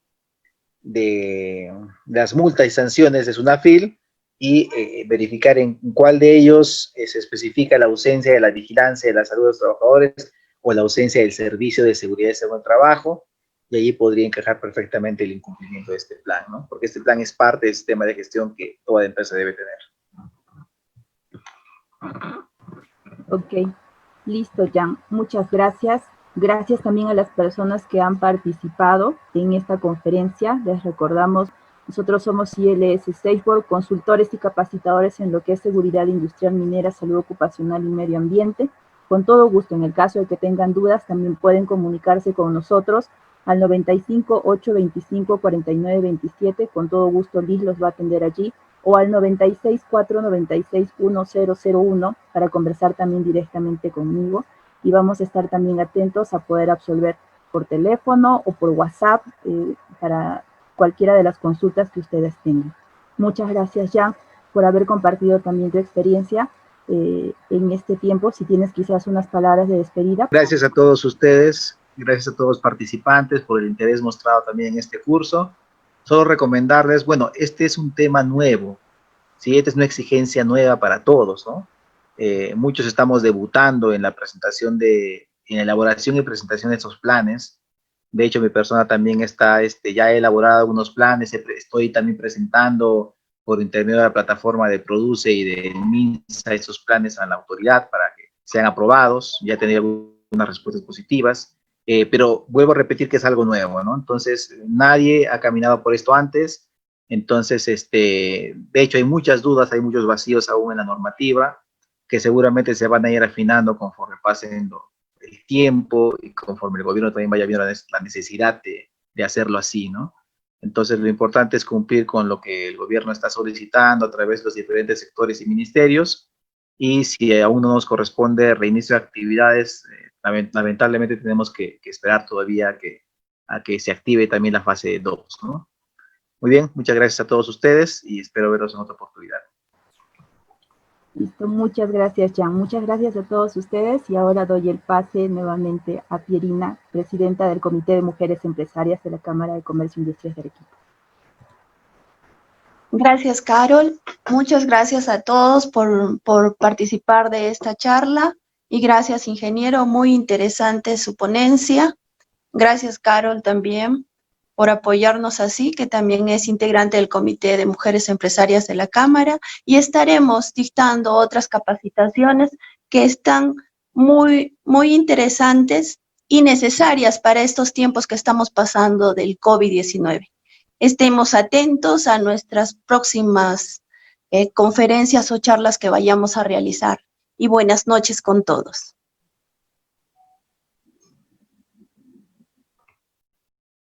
las multas y sanciones de SUNAFIL y verificar en cuál de ellos se especifica la ausencia de la vigilancia de la salud de los trabajadores o la ausencia del servicio de seguridad y salud del trabajo, y allí podría encajar perfectamente el incumplimiento de este plan, ¿no? Porque este plan es parte del sistema de gestión que toda empresa debe tener. Ok, listo, Jan. Muchas gracias. Gracias también a las personas que han participado en esta conferencia. Les recordamos, nosotros somos ILS Safeborg, consultores y capacitadores en lo que es seguridad industrial minera, salud ocupacional y medio ambiente. Con todo gusto, en el caso de que tengan dudas, también pueden comunicarse con nosotros al 95 825 49 27. Con todo gusto, Liz los va a atender allí. O al 96 496 1001 para conversar también directamente conmigo. Y vamos a estar también atentos a poder absolver por teléfono o por WhatsApp para cualquiera de las consultas que ustedes tengan. Muchas gracias, Jan, por haber compartido también tu experiencia en este tiempo. Si tienes quizás unas palabras de despedida. Gracias a todos ustedes, gracias a todos los participantes por el interés mostrado también en este curso. Solo recomendarles, bueno, este es un tema nuevo, ¿sí? Esta es una exigencia nueva para todos, ¿no? Muchos estamos debutando en la presentación en elaboración y presentación de estos planes. De hecho, mi persona también está, ya he elaborado algunos planes, estoy también presentando por intermedio de la plataforma de Produce y de MINSA estos planes a la autoridad para que sean aprobados. Ya he tenido algunas respuestas positivas, pero vuelvo a repetir que es algo nuevo, ¿no? Entonces, nadie ha caminado por esto antes. Entonces, de hecho, hay muchas dudas, hay muchos vacíos aún en la normativa, que seguramente se van a ir afinando conforme pasen el tiempo y conforme el gobierno también vaya viendo la necesidad de hacerlo así, ¿no? Entonces, lo importante es cumplir con lo que el gobierno está solicitando a través de los diferentes sectores y ministerios, y si aún no nos corresponde reinicio de actividades, lamentablemente tenemos que esperar todavía a que se active también la fase 2, ¿no? Muy bien, muchas gracias a todos ustedes y espero verlos en otra oportunidad. Listo, muchas gracias, Jan. Muchas gracias a todos ustedes y ahora doy el pase nuevamente a Pierina, presidenta del Comité de Mujeres Empresarias de la Cámara de Comercio e Industrias de Arequipa. Gracias, Carol. Muchas gracias a todos por participar de esta charla y gracias, ingeniero. Muy interesante su ponencia. Gracias, Carol, también por apoyarnos así, que también es integrante del Comité de Mujeres Empresarias de la Cámara, y estaremos dictando otras capacitaciones que están muy, muy interesantes y necesarias para estos tiempos que estamos pasando del COVID-19. Estemos atentos a nuestras próximas conferencias o charlas que vayamos a realizar. Y buenas noches con todos.